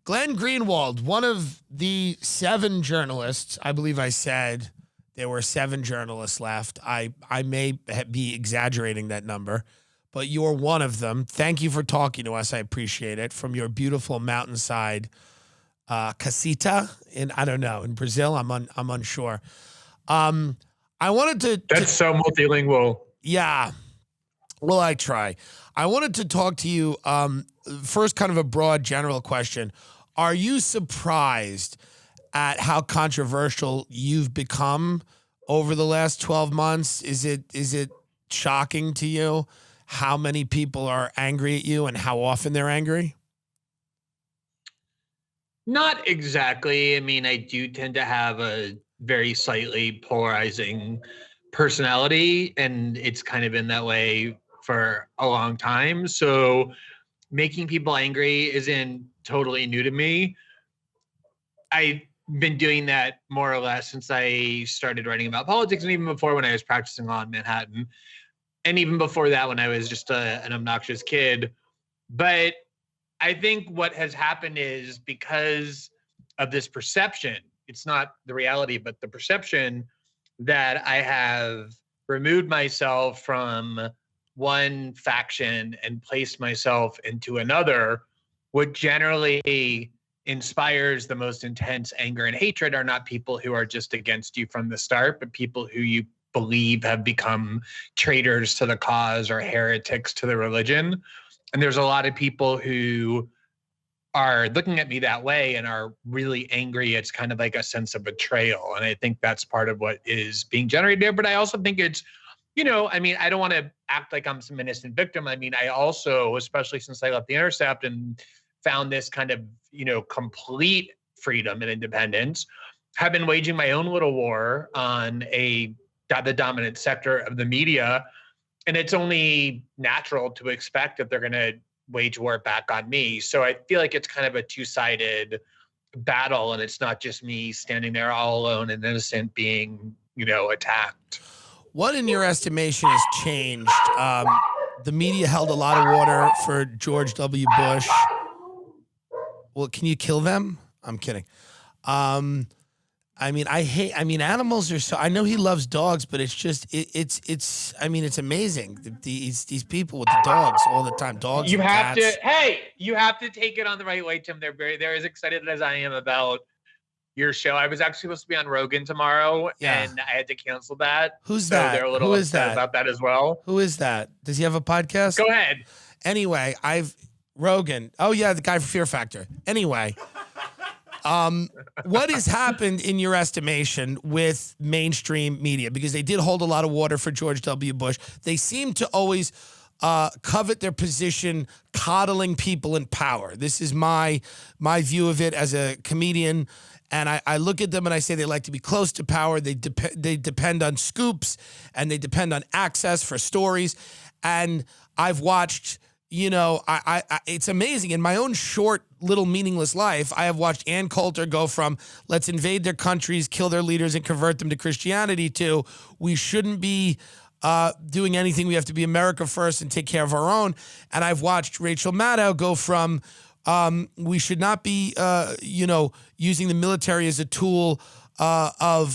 Glenn Greenwald, one of the 7 journalists, I believe I said there were 7 journalists left. I may be exaggerating that number, but you're one of them. Thank you for talking to us. I appreciate it. From your beautiful mountainside casita in, I don't know, in Brazil. I'm unsure. I wanted to. That's so multilingual. Yeah. Well, I try. I wanted to talk to you. First, kind of a broad general question. Are you surprised at how controversial you've become over the last 12 months? Is it shocking to you how many people are angry at you and how often they're angry? Not exactly. I mean, I do tend to have a very slightly polarizing personality, and it's kind of been that way for a long time. So making people angry isn't totally new to me. I've been doing that more or less since I started writing about politics, and even before when I was practicing law in Manhattan, and even before that when I was just an obnoxious kid. But I think what has happened is because of this perception, it's not the reality, but the perception that I have removed myself from one faction and placed myself into another, what generally inspires the most intense anger and hatred are not people who are just against you from the start, but people who you believe have become traitors to the cause or heretics to the religion. And there's a lot of people who are looking at me that way and are really angry. It's kind of like a sense of betrayal. And I think that's part of what is being generated there. But I also think it's, I mean, I don't want to act like I'm some innocent victim. I mean, I also, especially since I left The Intercept and found this kind of, complete freedom and independence, have been waging my own little war on the dominant sector of the media. And it's only natural to expect that they're going to wage war back on me. So I feel like it's kind of a two-sided battle, and it's not just me standing there all alone and innocent being, attacked. What, in your estimation, has changed? The media held a lot of water for George W. Bush. Well, can you kill them? I'm kidding. I mean, animals are so, I know he loves dogs, but it's just, it's amazing. These people with the dogs all the time, dogs you and have cats. You have to take it on the right way, Tim. They're as excited as I am about your show. I was actually supposed to be on Rogan tomorrow, and I had to cancel that. Who's that? They're a little upset about that as well. Who is that? Does he have a podcast? Go ahead. Anyway, Rogan. Oh yeah, the guy for Fear Factor. Anyway. What has happened in your estimation with mainstream media? Because they did hold a lot of water for George W. Bush. They seem to always covet their position, coddling people in power. This is my view of it as a comedian. And I look at them and I say they like to be close to power. They depend on scoops, and they depend on access for stories. And I've watched, it's amazing. In my own short, little meaningless life, I have watched Ann Coulter go from let's invade their countries, kill their leaders, and convert them to Christianity to we shouldn't be doing anything. We have to be America first and take care of our own. And I've watched Rachel Maddow go from we should not be, using the military as a tool of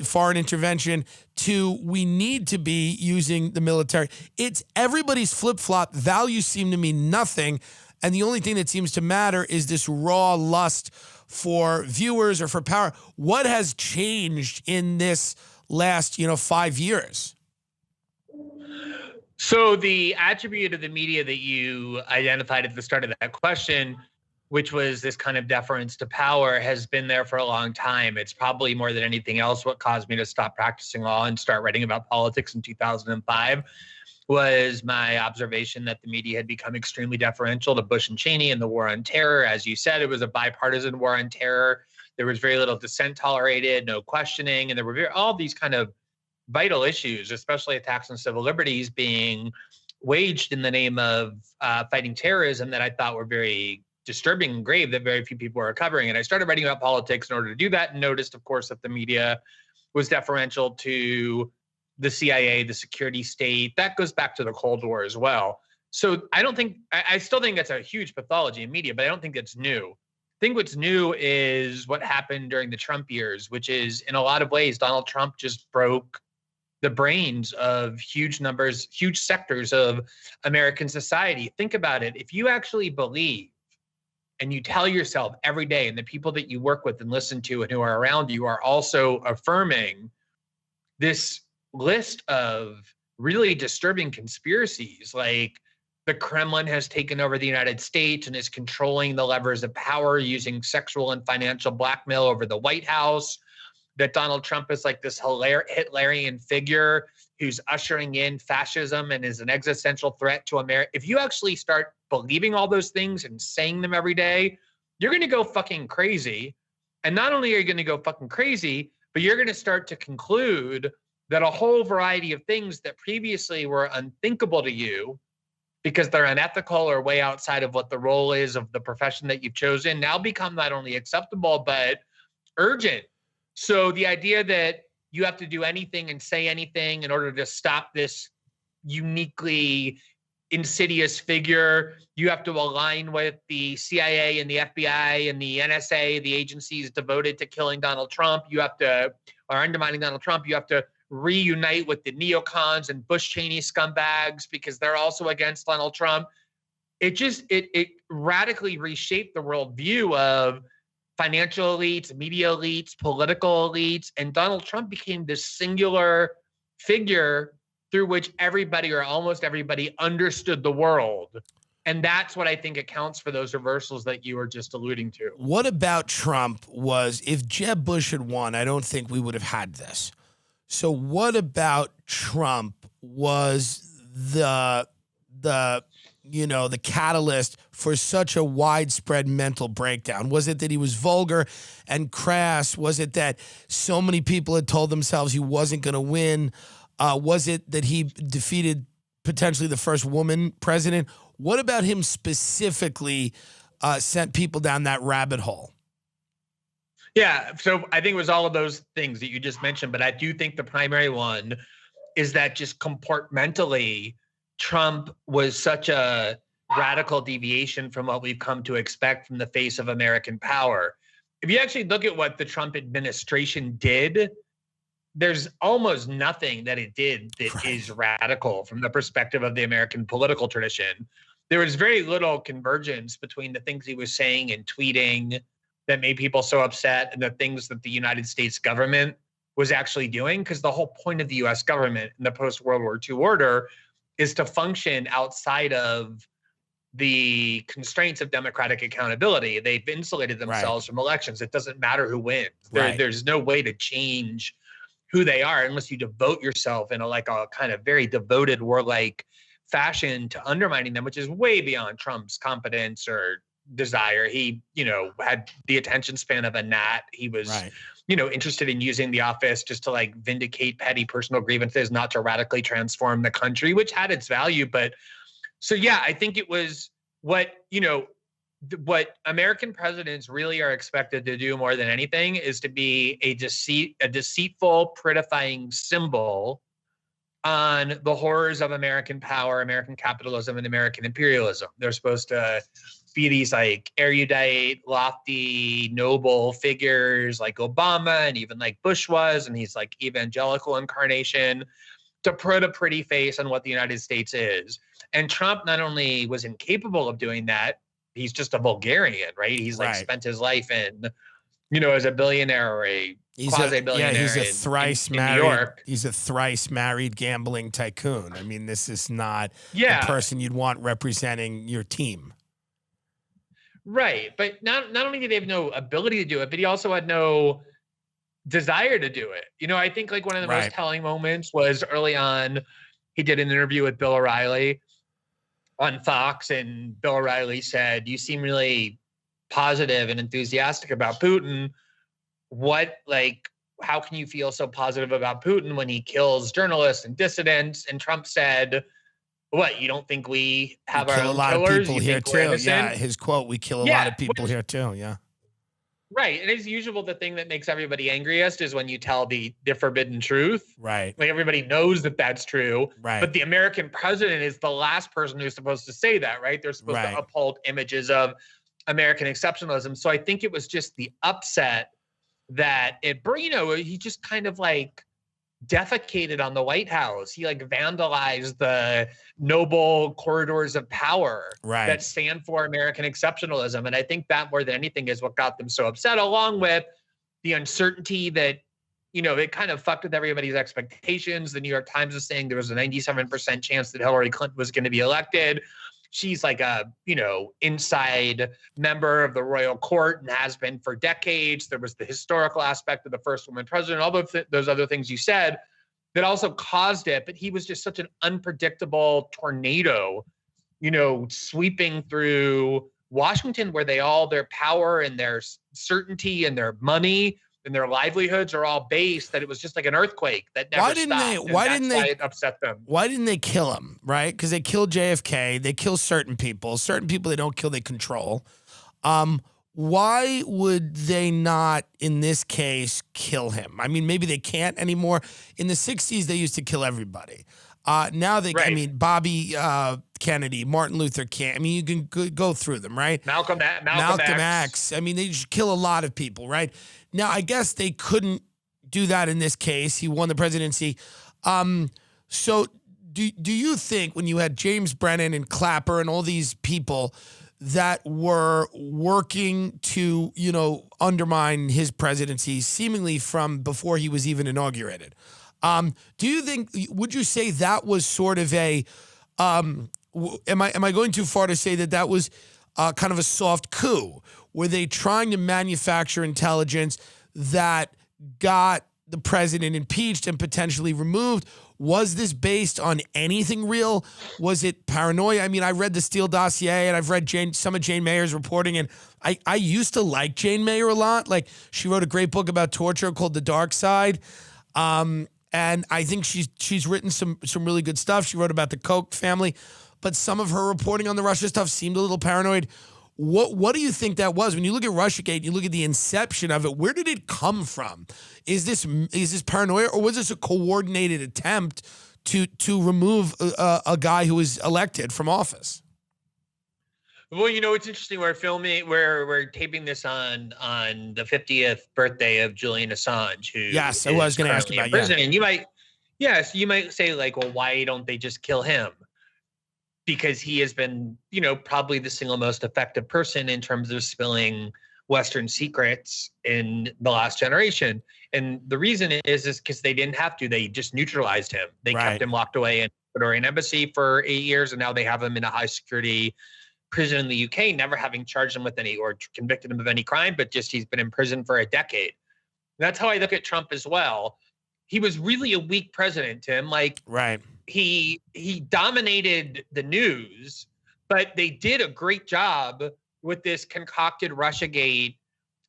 foreign intervention to we need to be using the military. It's everybody's flip-flop. Values seem to mean nothing. And the only thing that seems to matter is this raw lust for viewers or for power. What has changed in this last, 5 years? So the attribute of the media that you identified at the start of that question, which was this kind of deference to power, has been there for a long time. It's probably more than anything else what caused me to stop practicing law and start writing about politics in 2005 was my observation that the media had become extremely deferential to Bush and Cheney and the war on terror. As you said, it was a bipartisan war on terror. There was very little dissent tolerated, no questioning, and there were all these kind of vital issues, especially attacks on civil liberties, being waged in the name of fighting terrorism that I thought were very disturbing and grave that very few people were covering. And I started writing about politics in order to do that, and noticed, of course, that the media was deferential to the CIA, the security state. That goes back to the Cold War as well. So I still think that's a huge pathology in media, but I don't think it's new. think what's new is what happened during the Trump years, which is in a lot of ways, Donald Trump just broke the brains of huge sectors of American society. Think about it. If you actually believe and you tell yourself every day, and the people that you work with and listen to and who are around you are also affirming this list of really disturbing conspiracies, like the Kremlin has taken over the United States and is controlling the levers of power using sexual and financial blackmail over the White House, that Donald Trump is like this Hitlerian figure who's ushering in fascism and is an existential threat to America. If you actually start believing all those things and saying them every day, you're going to go fucking crazy. And not only are you going to go fucking crazy, but you're going to start to conclude that a whole variety of things that previously were unthinkable to you because they're unethical or way outside of what the role is of the profession that you've chosen now become not only acceptable, but urgent. So the idea that you have to do anything and say anything in order to stop this uniquely insidious figure, you have to align with the CIA and the FBI and the NSA, the agencies devoted to killing Donald Trump. You have to, or undermining Donald Trump, you have to reunite with the neocons and Bush Cheney scumbags because they're also against Donald Trump. It radically reshaped the worldview of financial elites, media elites, political elites, and Donald Trump became this singular figure through which everybody or almost everybody understood the world. And that's what I think accounts for those reversals that you were just alluding to. What about Trump was, if Jeb Bush had won, I don't think we would have had this. So what about Trump was the catalyst for such a widespread mental breakdown? Was it that he was vulgar and crass? Was it that so many people had told themselves he wasn't going to win? Was it that he defeated potentially the first woman president? What about him specifically sent people down that rabbit hole? Yeah, so I think it was all of those things that you just mentioned, but I do think the primary one is that just comportmentally, Trump was such a radical deviation from what we've come to expect from the face of American power. If you actually look at what the Trump administration did, there's almost nothing that it did that is radical from the perspective of the American political tradition. There was very little convergence between the things he was saying and tweeting that made people so upset and the things that the United States government was actually doing, because the whole point of the US government in the post-World War II order is to function outside of the constraints of democratic accountability. They've insulated themselves from elections. It doesn't matter who wins. There's no way to change who they are unless you devote yourself in a kind of very devoted warlike fashion to undermining them, which is way beyond Trump's competence or desire. He, had the attention span of a gnat. He was, interested in using the office just to vindicate petty personal grievances, not to radically transform the country, which had its value. But so, yeah, I think it was what American presidents really are expected to do more than anything is to be a deceitful, prettifying symbol on the horrors of American power, American capitalism, and American imperialism. They're supposed to be these erudite, lofty, noble figures like Obama and even like Bush was, and he's evangelical incarnation, to put a pretty face on what the United States is. And Trump not only was incapable of doing that, he's just a vulgarian, right? He's spent his life in, as a billionaire or a quasi-billionaire. Yeah, he's a thrice married. New York. He's a thrice married gambling tycoon. I mean, this is not the person you'd want representing your team. Right, but not only did he have no ability to do it, but he also had no desire to do it. I think one of the most telling moments was early on. He did an interview with Bill O'Reilly on Fox, and Bill O'Reilly said, "You seem really positive and enthusiastic about Putin. How can you feel so positive about Putin when he kills journalists and dissidents?" And Trump said, "What, you don't think we have our own killers? People here too." Yeah, his quote, "We kill a lot of people here too." Yeah. Right. And as usual, the thing that makes everybody angriest is when you tell the forbidden truth. Right. Everybody knows that that's true. Right. But the American president is the last person who's supposed to say that, right? They're supposed to uphold images of American exceptionalism. So I think it was just the upset that he just kind of like defecated on the White House. He like vandalized the noble corridors of power that stand for American exceptionalism. And I think that more than anything is what got them so upset, along with the uncertainty that, it kind of fucked with everybody's expectations. The New York Times was saying there was a 97% chance that Hillary Clinton was going to be elected. She's like a, inside member of the royal court and has been for decades. There was the historical aspect of the first woman president, all those other things you said that also caused it. But he was just such an unpredictable tornado, sweeping through Washington, where their power and their certainty and their money and their livelihoods are all based, that it was just like an earthquake that never stopped. Why it upset them? Why didn't they kill him, right? Because they killed JFK. They kill certain people. Certain people they don't kill, they control. Why would they not, in this case, kill him? I mean, maybe they can't anymore. In the 60s, they used to kill everybody. Now Bobby Kennedy, Martin Luther King. I mean, you can go through them, right? Malcolm X. I mean, they just kill a lot of people, right? Now, I guess they couldn't do that in this case. He won the presidency. So do you think when you had James Brennan and Clapper and all these people that were working to, undermine his presidency seemingly from before he was even inaugurated, would you say that was sort of a, am I going too far to say that was kind of a soft coup? Were they trying to manufacture intelligence that got the president impeached and potentially removed? Was this based on anything real? Was it paranoia? I mean, I read the Steele dossier and I've read some of Jane Mayer's reporting, and I used to like Jane Mayer a lot. Like, she wrote a great book about torture called The Dark Side. And I think she's written some really good stuff. She wrote about the Koch family, but some of her reporting on the Russia stuff seemed a little paranoid. What do you think that was? When you look at Russiagate, you look at the inception of it, where did it come from? Is this paranoia, or was this a coordinated attempt to remove a guy who was elected from office? Well, it's interesting. We're taping this on the 50th birthday of Julian Assange, who yes, I was going to ask about prison. And you might say, like, well, why don't they just kill him? Because he has been, probably the single most effective person in terms of spilling Western secrets in the last generation. And the reason is because they didn't have to. They just neutralized him. They kept him locked away in the Ecuadorian embassy for 8 years, and now they have him in a high security prison in the UK, never having charged him with any or convicted him of any crime, but just he's been in prison for a decade. That's how I look at Trump as well. He was really a weak president, Tim. He dominated the news, but they did a great job with this concocted Russiagate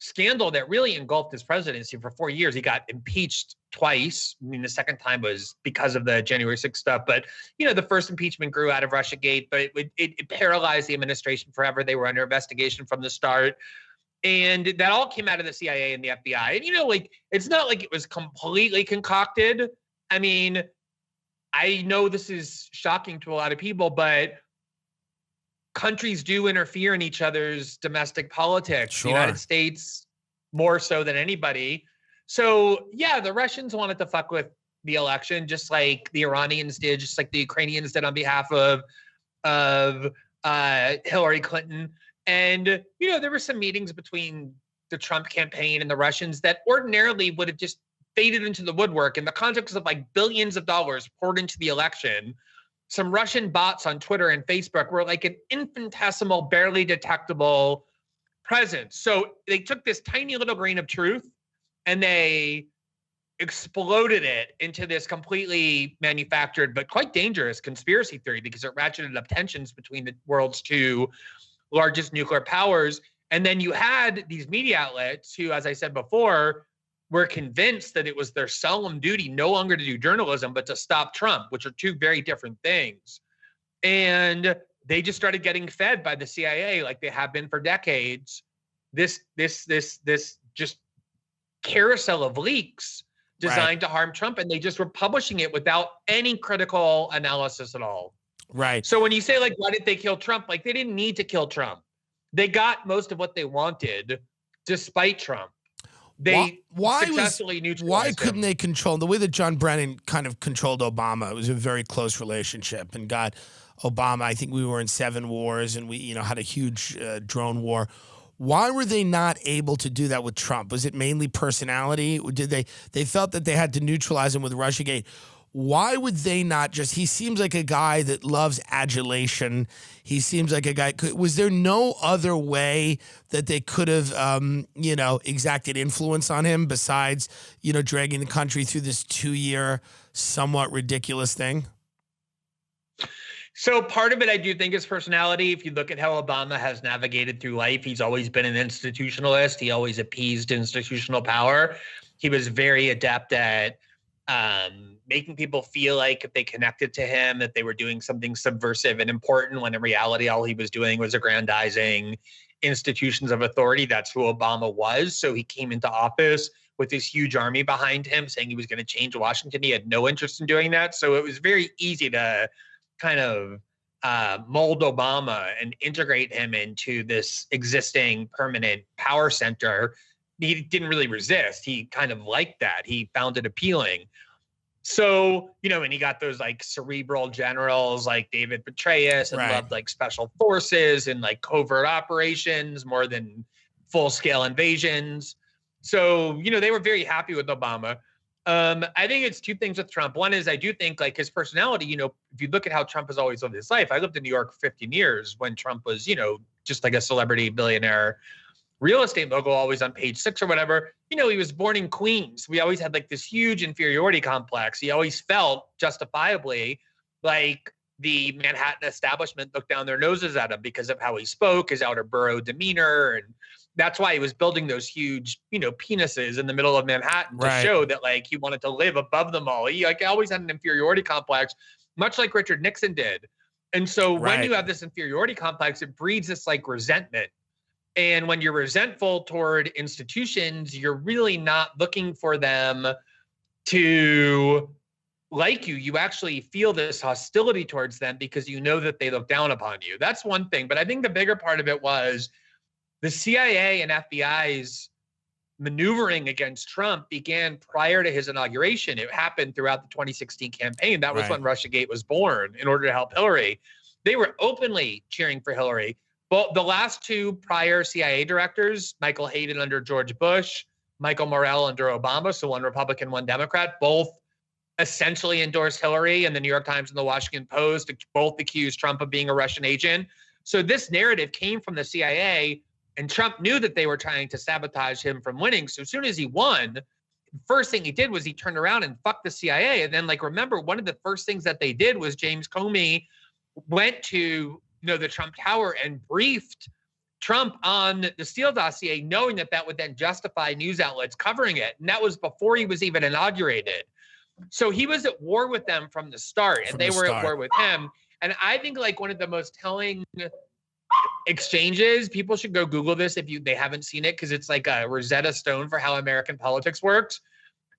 scandal that really engulfed his presidency for 4 years. He got impeached twice. I mean, the second time was because of the January 6th stuff, but the first impeachment grew out of Russiagate, but it paralyzed the administration forever. They were under investigation from the start. And that all came out of the CIA and the FBI. And, it's not like it was completely concocted. I mean, I know this is shocking to a lot of people, but countries do interfere in each other's domestic politics. Sure. The United States more so than anybody. So, yeah, the Russians wanted to fuck with the election, just like the Iranians did, just like the Ukrainians did on behalf of Hillary Clinton. And, there were some meetings between the Trump campaign and the Russians that ordinarily would have just faded into the woodwork in the context of like billions of dollars poured into the election. Some Russian bots on Twitter and Facebook were like an infinitesimal, barely detectable presence. So they took this tiny little grain of truth and they exploded it into this completely manufactured but quite dangerous conspiracy theory, because it ratcheted up tensions between the world's two largest nuclear powers. And then you had these media outlets who, as I said before, were convinced that it was their solemn duty no longer to do journalism, but to stop Trump, which are two very different things. And they just started getting fed by the CIA like they have been for decades. This just carousel of leaks designed to harm Trump, and they just were publishing it without any critical analysis at all. Right. So when you say, like, why did they kill Trump? Like, they didn't need to kill Trump. they got most of what they wanted despite Trump. They successfully neutralized why couldn't him. they control the way that John Brennan kind of controlled Obama? It was a very close relationship and got Obama. I think we were in 7 wars and we, had a huge drone war. Why were they not able to do that with Trump? Was it mainly personality? Did they felt that they had to neutralize him with Russiagate? Why would they not just, he seems like a guy that loves adulation. He seems like a guy, was there no other way that they could have, exacted influence on him besides, dragging the country through this 2-year, somewhat ridiculous thing? So part of it, I do think, is personality. If you look at how Obama has navigated through life, he's always been an institutionalist. He always appeased institutional power. He was very adept at making people feel like if they connected to him, that they were doing something subversive and important, when in reality, all he was doing was aggrandizing institutions of authority. That's who Obama was. So he came into office with this huge army behind him saying he was going to change Washington. He had no interest in doing that. So it was very easy to kind of mold Obama and integrate him into this existing permanent power center. He didn't really resist. He kind of liked that. He found it appealing. So, and he got those like cerebral generals like David Petraeus and loved like special forces and like covert operations more than full scale invasions. So, they were very happy with Obama. I think it's 2 things with Trump. One is I do think like his personality, if you look at how Trump has always lived his life, I lived in New York for 15 years when Trump was, just like a celebrity billionaire real estate mogul, always on page 6 or whatever. He was born in Queens. We always had like this huge inferiority complex. He always felt justifiably like the Manhattan establishment looked down their noses at him because of how he spoke, his outer borough demeanor. And that's why he was building those huge, penises in the middle of Manhattan to show that like he wanted to live above them all. He like always had an inferiority complex, much like Richard Nixon did. And so when you have this inferiority complex, it breeds this like resentment. And when you're resentful toward institutions, you're really not looking for them to like you. You actually feel this hostility towards them because you know that they look down upon you. That's one thing. But I think the bigger part of it was the CIA and FBI's maneuvering against Trump began prior to his inauguration. It happened throughout the 2016 campaign. That was when Russiagate was born in order to help Hillary. They were openly cheering for Hillary. Well, the last 2 prior CIA directors, Michael Hayden under George Bush, Michael Morrell under Obama, so one Republican, one Democrat, both essentially endorsed Hillary, and the New York Times and the Washington Post both accused Trump of being a Russian agent. So this narrative came from the CIA, and Trump knew that they were trying to sabotage him from winning. So as soon as he won, the first thing he did was he turned around and fucked the CIA. And then, remember, one of the first things that they did was James Comey went to the Trump Tower and briefed Trump on the Steele dossier, knowing that that would then justify news outlets covering it. And that was before he was even inaugurated. So he was at war with them from the start, and they were at war with him. And I think one of the most telling exchanges, people should go Google this if they haven't seen it, because it's like a Rosetta Stone for how American politics works.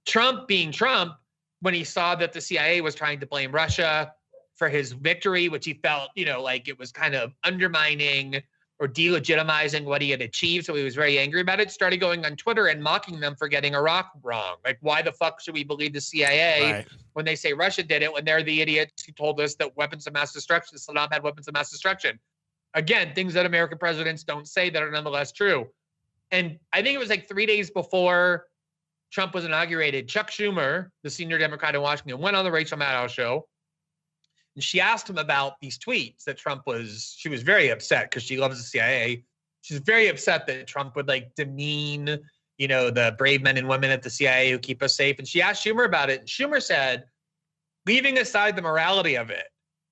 Trump being Trump, when he saw that the CIA was trying to blame Russia for his victory, which he felt, like it was kind of undermining or delegitimizing what he had achieved. So he was very angry about it, started going on Twitter and mocking them for getting Iraq wrong. Like, why the fuck should we believe the CIA when they say Russia did it, when they're the idiots who told us that weapons of mass destruction, Saddam had weapons of mass destruction? Again, things that American presidents don't say that are nonetheless true. And I think it was 3 days before Trump was inaugurated, Chuck Schumer, the senior Democrat in Washington, went on the Rachel Maddow show. And she asked him about these tweets that she was very upset because she loves the CIA. She's very upset that Trump would demean, the brave men and women at the CIA who keep us safe. And she asked Schumer about it. And Schumer said, leaving aside the morality of it,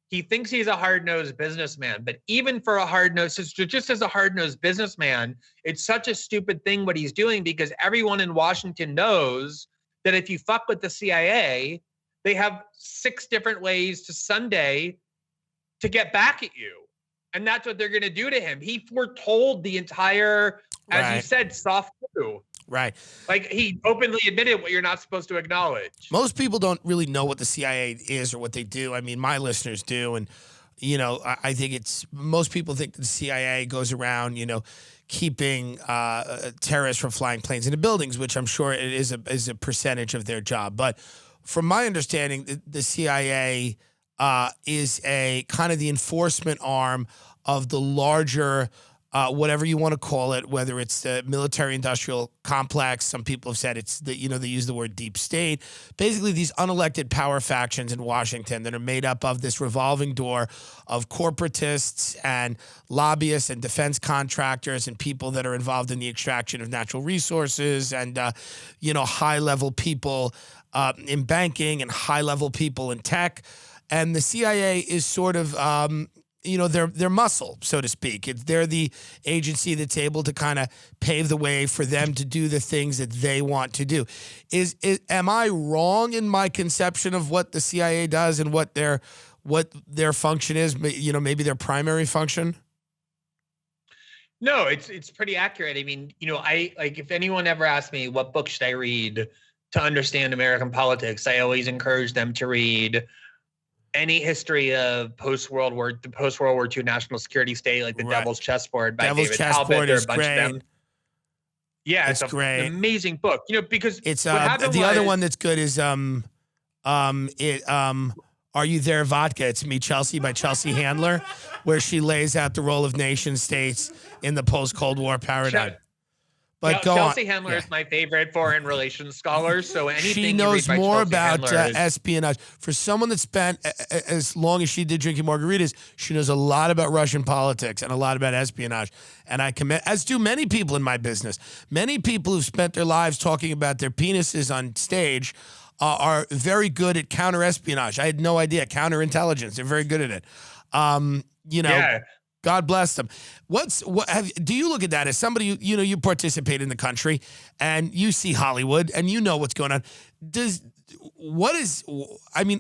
he thinks he's a hard-nosed businessman. But even for just as a hard-nosed businessman, it's such a stupid thing what he's doing, because everyone in Washington knows that if you fuck with the CIA, they have 6 different ways to Sunday to get back at you. And that's what they're going to do to him. He foretold the entire, as you said, soft coup. Right. He openly admitted what you're not supposed to acknowledge. Most people don't really know what the CIA is or what they do. I mean, my listeners do. And I think most people think the CIA goes around, keeping terrorists from flying planes into buildings, which I'm sure it is a percentage of their job. But from my understanding, the CIA is a kind of the enforcement arm of the larger, whatever you want to call it, whether it's the military-industrial complex. Some people have said it's they use the word deep state. Basically, these unelected power factions in Washington that are made up of this revolving door of corporatists and lobbyists and defense contractors and people that are involved in the extraction of natural resources and, high-level people in banking and high-level people in tech. And the CIA is sort of their muscle, so to speak. They're the agency that's able to kind of pave the way for them to do the things that they want to do. Am I wrong in my conception of what the CIA does and what their function is? Maybe their primary function. No, it's pretty accurate. I mean, if anyone ever asked me what book should I read to understand American politics, I always encourage them to read any history of post-World War II national security state, like The Devil's Chessboard by David Talbot, or a bunch of them. Yeah, it's great. An amazing book. Because it's the other one that's good is Are You There, Vodka? It's Me, Chelsea by Chelsea Handler, where she lays out the role of nation states in the post-Cold War paradigm. But Chelsea Handler is my favorite foreign relations scholar. So anything she knows more about espionage. For someone that spent as long as she did drinking margaritas, she knows a lot about Russian politics and a lot about espionage. And I commend, as do many people in my business. Many people who've spent their lives talking about their penises on stage are very good at counter-espionage. I had no idea. Counterintelligence. They're very good at it. God bless them. Do you look at that as somebody, you participate in the country and you see Hollywood and you know what's going on.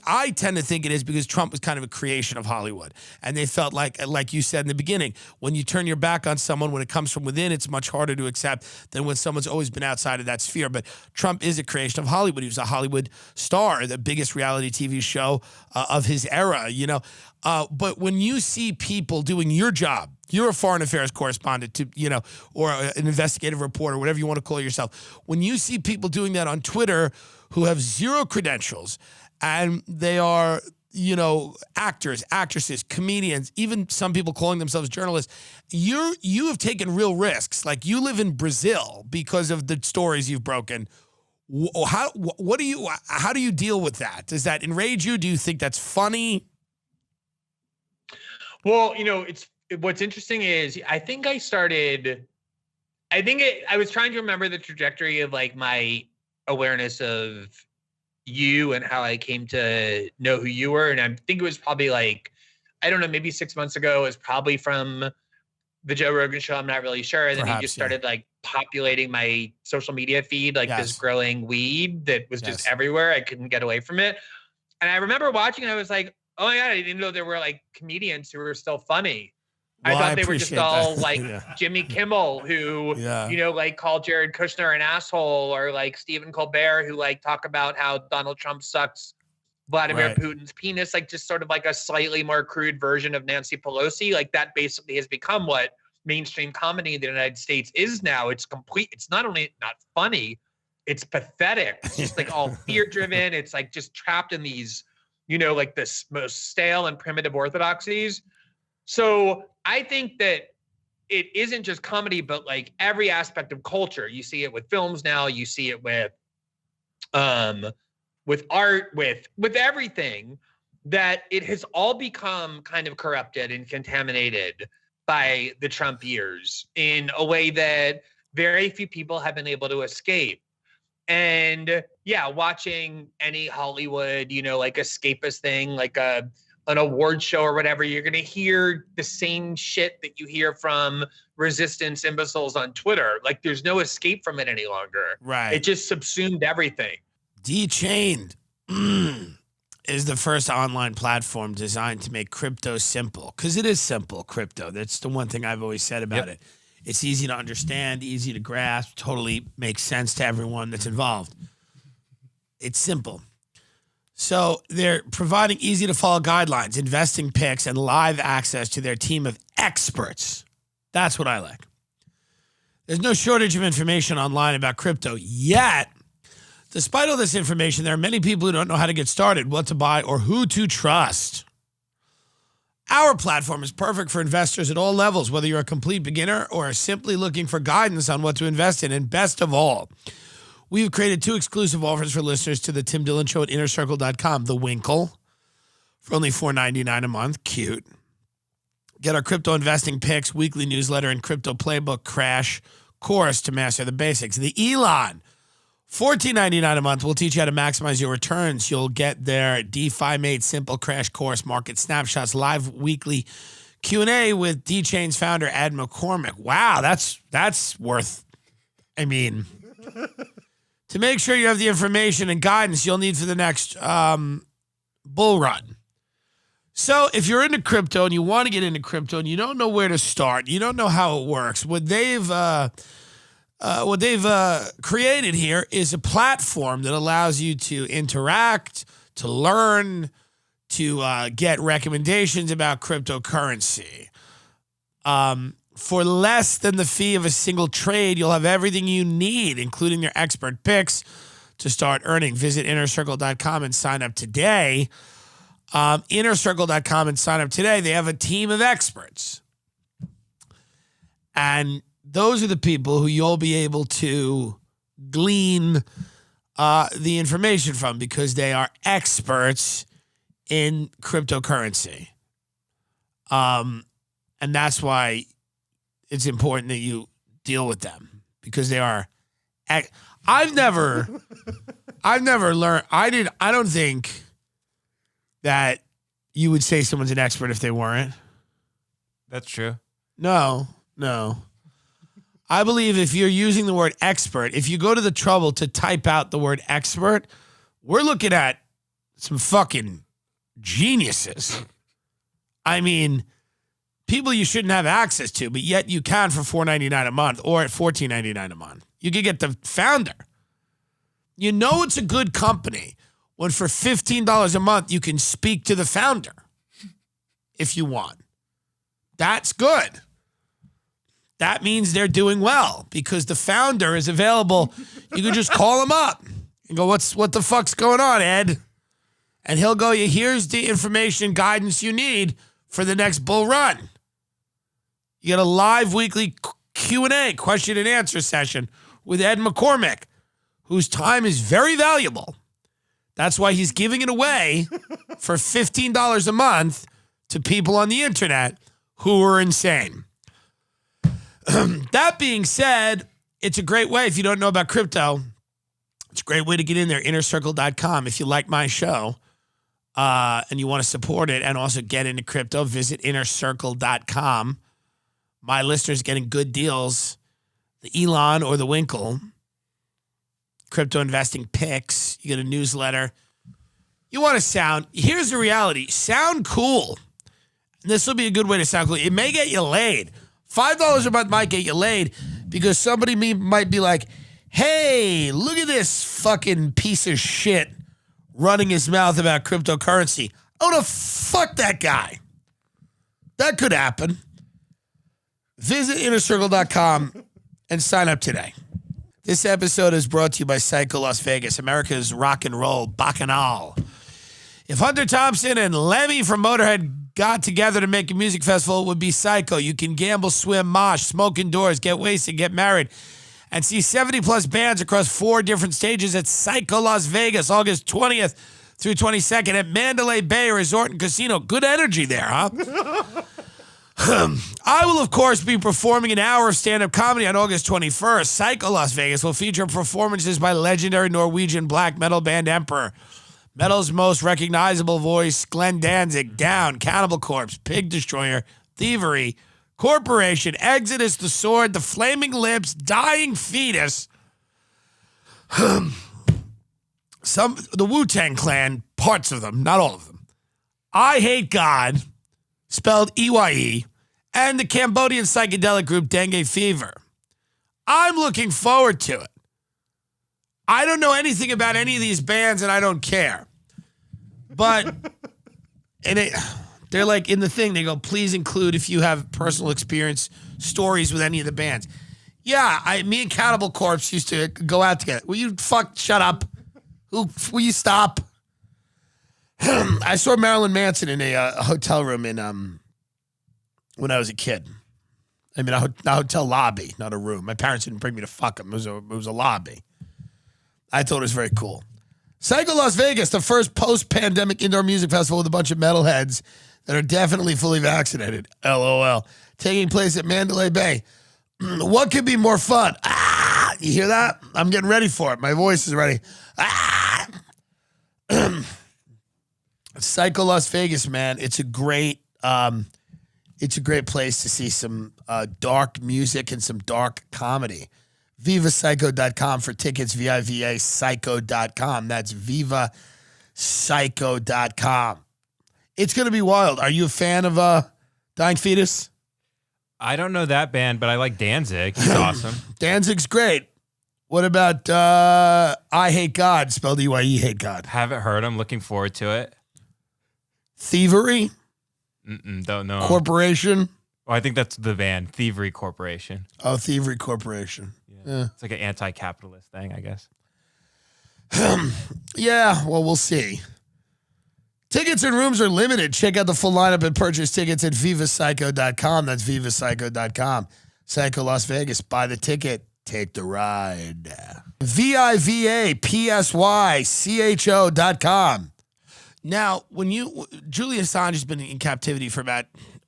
I tend to think it is because Trump was kind of a creation of Hollywood. And they felt like you said in the beginning, when you turn your back on someone, when it comes from within, it's much harder to accept than when someone's always been outside of that sphere. But Trump is a creation of Hollywood. He was a Hollywood star, the biggest reality TV show of his era, But when you see people doing your job, you're a foreign affairs correspondent or an investigative reporter, whatever you want to call yourself. When you see people doing that on Twitter who have zero credentials and they are, actors, actresses, comedians, even some people calling themselves journalists, you have taken real risks. Like you live in Brazil because of the stories you've broken. How do you deal with that? Does that enrage you? Do you think that's funny? Well, what's interesting is I was trying to remember the trajectory of like my awareness of you and how I came to know who you were. And I think it was probably maybe 6 months ago. It was probably from the Joe Rogan show. I'm not really sure. And then he just started populating my social media feed, this growing weed that was just everywhere. I couldn't get away from it. And I remember watching and I was like, oh my God, I didn't know there were comedians who were still funny. I thought they were just all Jimmy Kimmel, who, called Jared Kushner an asshole, or Stephen Colbert, who talk about how Donald Trump sucks Vladimir Putin's penis, just sort of a slightly more crude version of Nancy Pelosi. That basically has become what mainstream comedy in the United States is now. It's complete. It's not only not funny, it's pathetic. It's just all fear driven. It's just trapped in these, this most stale and primitive orthodoxies. So I think that it isn't just comedy, but every aspect of culture. You see it with films now. You see it with art, with everything, that it has all become kind of corrupted and contaminated by the Trump years in a way that very few people have been able to escape. And watching any Hollywood, escapist thing, an award show or whatever, you're going to hear the same shit that you hear from resistance imbeciles on Twitter. There's no escape from it any longer. Right. It just subsumed everything. D-Chained is the first online platform designed to make crypto simple. Because it is simple, crypto. That's the one thing I've always said about it. It's easy to understand, easy to grasp, totally makes sense to everyone that's involved. It's simple. So they're providing easy-to-follow guidelines, investing picks, and live access to their team of experts. That's what I like. There's no shortage of information online about crypto yet. Despite all this information, there are many people who don't know how to get started, what to buy, or who to trust. Our platform is perfect for investors at all levels, whether you're a complete beginner or are simply looking for guidance on what to invest in. And best of all, we've created 2 exclusive offers for listeners to the Tim Dillon Show at InnerCircle.com. The Winkle for only $4.99 a month. Cute. Get our crypto investing picks, weekly newsletter, and crypto playbook crash course to master the basics. The Elon, $14.99 a month, will teach you how to maximize your returns. You'll get their DeFi Made Simple crash course, market snapshots, live weekly Q&A with D-Chain's founder, Ed McCormick. Wow, that's worth, I mean, to make sure you have the information and guidance you'll need for the next bull run. So if you're into crypto and you want to get into crypto and you don't know where to start, you don't know how it works, what they've created here is a platform that allows you to interact, to learn, to get recommendations about cryptocurrency. For less than the fee of a single trade, you'll have everything you need, including your expert picks, to start earning. Visit InnerCircle.com and sign up today. InnerCircle.com and sign up today. They have a team of experts. And those are the people who you'll be able to glean the information from because they are experts in cryptocurrency. And that's why it's important that you deal with them because they are. I've never learned. I don't think that you would say someone's an expert if they weren't. That's true. No. I believe if you're using the word expert, if you go to the trouble to type out the word expert, we're looking at some fucking geniuses. I mean, people you shouldn't have access to, but yet you can for $4.99 a month or at $14.99 a month. You could get the founder. You know it's a good company when for $15 a month you can speak to the founder if you want. That's good. That means they're doing well because the founder is available. You can just call him up and go, what the fuck's going on, Ed? And he'll go, here's the information guidance you need for the next bull run. You get a live weekly Q&A, question and answer session with Ed McCormick, whose time is very valuable. That's why he's giving it away for $15 a month to people on the internet who are insane. That being said, it's a great way if you don't know about crypto. It's a great way to get in there, InnerCircle.com. If you like my show and you want to support it and also get into crypto, visit InnerCircle.com. My listeners getting good deals. The Elon or the Winkle. Crypto investing picks. You get a newsletter. You want to sound. Here's the reality. Sound cool. This will be a good way to sound cool. It may get you laid. $5 a month might get you laid because somebody might be like, hey, look at this fucking piece of shit running his mouth about cryptocurrency. I want to fuck that guy. That could happen. Visit InnerCircle.com and sign up today. This episode is brought to you by Psycho Las Vegas, America's rock and roll bacchanal. If Hunter Thompson and Lemmy from Motorhead got together to make a music festival, it would be Psycho. You can gamble, swim, mosh, smoke indoors, get wasted, get married, and see 70-plus bands across 4 different stages at Psycho Las Vegas, August 20th through 22nd at Mandalay Bay Resort and Casino. Good energy there, huh? I will, of course, be performing an hour of stand-up comedy on August 21st. Psycho Las Vegas will feature performances by legendary Norwegian black metal band Emperor, metal's most recognizable voice, Glenn Danzig, Down, Cannibal Corpse, Pig Destroyer, Thievery, Corporation, Exodus, The Sword, The Flaming Lips, Dying Fetus, the Wu-Tang Clan, parts of them, not all of them, I Hate God, spelled E-Y-E, and the Cambodian psychedelic group Dengue Fever. I'm looking forward to it. I don't know anything about any of these bands, and I don't care. But they're like in the thing, they go, please include if you have personal experience stories with any of the bands. Yeah, me and Cannibal Corpse used to go out together. Will you shut up? Will you stop? I saw Marilyn Manson in a hotel room when I was a kid. I mean, a hotel lobby, not a room. My parents didn't bring me to fuck him. It was a lobby. I thought it was very cool. Psycho Las Vegas, the first post-pandemic indoor music festival with a bunch of metalheads that are definitely fully vaccinated. LOL. Taking place at Mandalay Bay. What could be more fun? Ah! You hear that? I'm getting ready for it. My voice is ready. Ah! Psycho Las Vegas, man. It's a great place to see some dark music and some dark comedy. VivaPsycho.com for tickets. VIVA Psycho.com. That's VivaPsycho.com. It's going to be wild. Are you a fan of Dying Fetus? I don't know that band, but I like Danzig. He's awesome. Danzig's great. What about I Hate God, spelled EYE Hate God? Haven't heard him. Looking forward to it. Thievery? Don't know. Corporation? Oh, I think that's the band, Thievery Corporation. Oh, Thievery Corporation. Yeah. It's like an anti-capitalist thing, I guess. Yeah, well, we'll see. Tickets and rooms are limited. Check out the full lineup and purchase tickets at VivaPsycho.com. That's VivaPsycho.com. Psycho Las Vegas. Buy the ticket. Take the ride. VivaPsycho.com. Now, Julian Assange has been in captivity for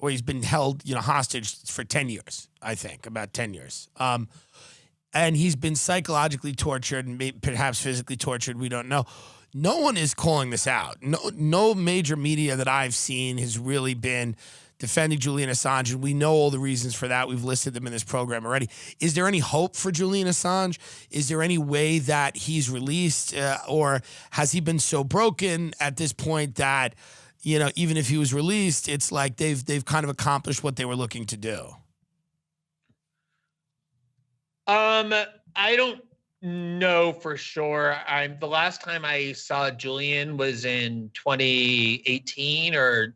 he's been held, hostage for 10 years, I think, about 10 years. And he's been psychologically tortured and perhaps physically tortured. We don't know. No one is calling this out. No major media that I've seen has really been defending Julian Assange, and we know all the reasons for that. We've listed them in this program already. Is there any hope for Julian Assange? Is there any way that he's released, or has he been so broken at this point that, even if he was released, it's like they've kind of accomplished what they were looking to do? I don't know for sure. The last time I saw Julian was in 2018 or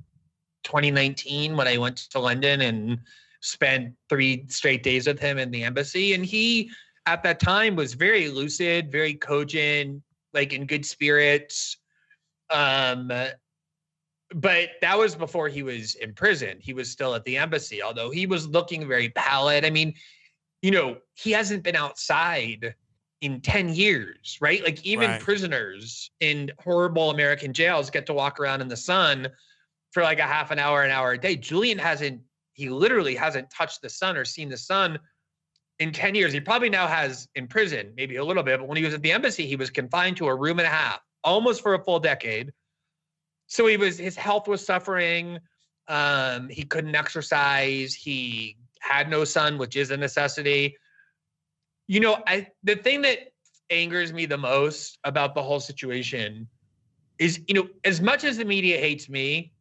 2019 when I went to London and spent 3 straight days with him in the embassy. And he, at that time, was very lucid, very cogent, like in good spirits. But that was before he was in prison. He was still at the embassy, although he was looking very pallid. I mean, he hasn't been outside in 10 years, right? Like even prisoners in horrible American jails get to walk around in the sun for like a half an hour a day. Julian he literally hasn't touched the sun or seen the sun in 10 years. He probably now has in prison, maybe a little bit, but when he was at the embassy, he was confined to a room and a half, almost for a full decade. So his health was suffering. He couldn't exercise. He had no sun, which is a necessity. The thing that angers me the most about the whole situation is, as much as the media hates me,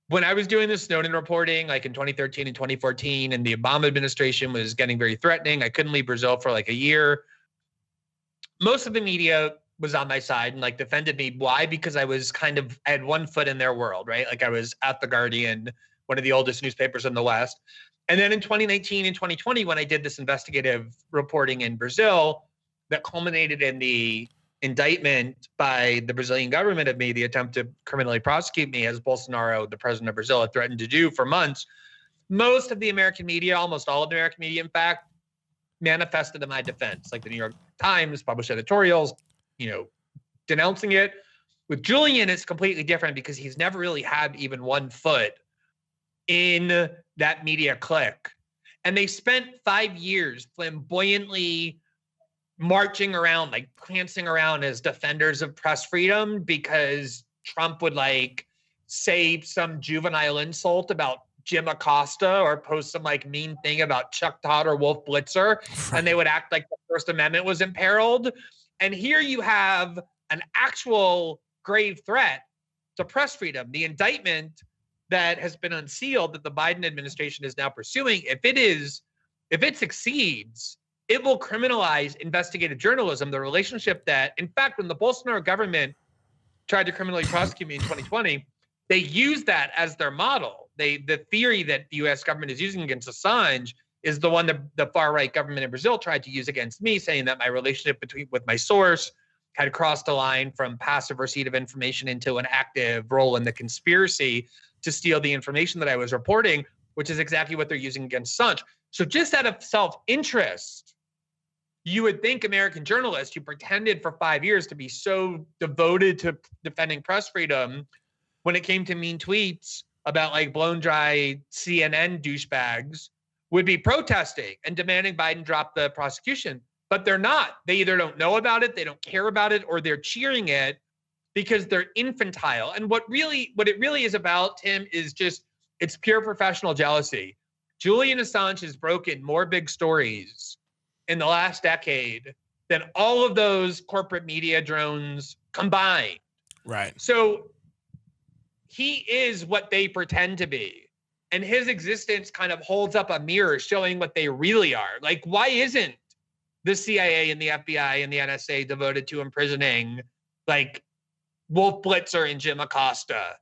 when I was doing the Snowden reporting, like in 2013 and 2014, and the Obama administration was getting very threatening, I couldn't leave Brazil for like a year. Most of the media was on my side and like defended me. Why? Because I had one foot in their world, right? Like I was at The Guardian, one of the oldest newspapers in the West. And then in 2019 and 2020, when I did this investigative reporting in Brazil that culminated in the indictment by the Brazilian government of me, the attempt to criminally prosecute me, as Bolsonaro, the president of Brazil, had threatened to do for months, most of the American media, almost all of the American media, in fact, manifested in my defense. Like the New York Times published editorials, denouncing it. With Julian, it's completely different because he's never really had even one foot in that media clique. And they spent 5 years flamboyantly marching around, like prancing around as defenders of press freedom because Trump would like say some juvenile insult about Jim Acosta or post some like mean thing about Chuck Todd or Wolf Blitzer, and they would act like the First Amendment was imperiled. And here you have an actual grave threat to press freedom. The indictment that has been unsealed that the Biden administration is now pursuing, if it succeeds, it will criminalize investigative journalism, the relationship that, in fact, when the Bolsonaro government tried to criminally prosecute me in 2020, they used that as their model. The theory that the U.S. government is using against Assange is the one that the far-right government in Brazil tried to use against me, saying that my relationship with my source had crossed the line from passive receipt of information into an active role in the conspiracy to steal the information that I was reporting, which is exactly what they're using against Assange. So just out of self-interest, you would think American journalists who pretended for 5 years to be so devoted to defending press freedom, when it came to mean tweets about like blown dry CNN douchebags, would be protesting and demanding Biden drop the prosecution. But they're not. They either don't know about it, they don't care about it, or they're cheering it because they're infantile. And what it really is about, Tim, is just, it's pure professional jealousy. Julian Assange has broken more big stories in the last decade than all of those corporate media drones combined. Right. So he is what they pretend to be. And his existence kind of holds up a mirror showing what they really are. Like, why isn't the CIA and the FBI and the NSA devoted to imprisoning like Wolf Blitzer and Jim Acosta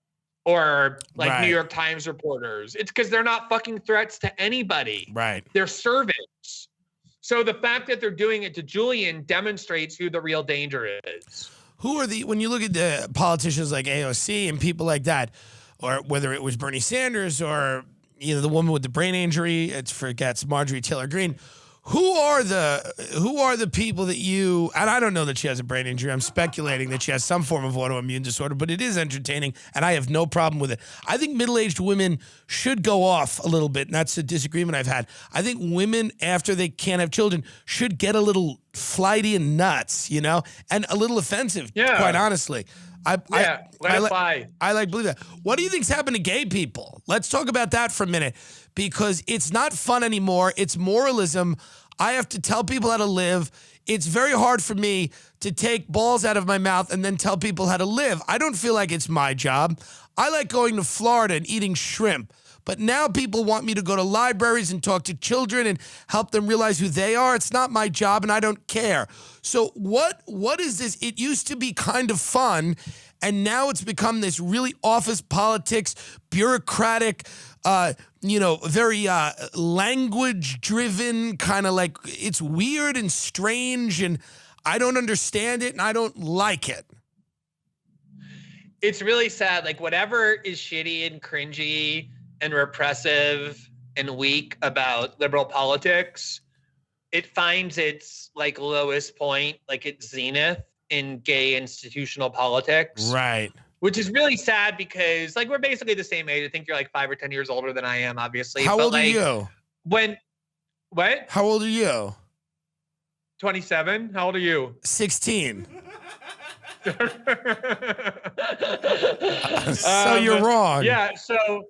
or like New York Times reporters? It's because they're not fucking threats to anybody. Right. They're servants. So the fact that they're doing it to Julian demonstrates who the real danger is. Who are when you look at the politicians like AOC and people like that, or whether it was Bernie Sanders or, you know, the woman with the brain injury, forgets Marjorie Taylor Greene. Who are the people that you, and I don't know that she has a brain injury. I'm speculating that she has some form of autoimmune disorder, but it is entertaining, and I have no problem with it. I think middle-aged women should go off a little bit, and that's a disagreement I've had. I think women, after they can't have children, should get a little flighty and nuts, you know, and a little offensive, quite honestly. I like believe that. What do you think's happened to gay people? Let's talk about that for a minute, because it's not fun anymore. It's moralism. I have to tell people how to live. It's very hard for me to take balls out of my mouth and then tell people how to live. I don't feel like it's my job. I like going to Florida and eating shrimp. But now people want me to go to libraries and talk to children and help them realize who they are. It's not my job, and I don't care. So what is this? It used to be kind of fun, and now it's become this really office politics, bureaucratic, very language-driven, kind of like, it's weird and strange, and I don't understand it, and I don't like it. It's really sad. Like, whatever is shitty and cringy and repressive and weak about liberal politics, it finds its like lowest point, like its zenith in gay institutional politics. Right. Which is really sad because like we're basically the same age. I think you're like 5 or 10 years older than I am, obviously. How old are you? What? How old are you? 27. How old are you? 16. So you're wrong. Yeah, so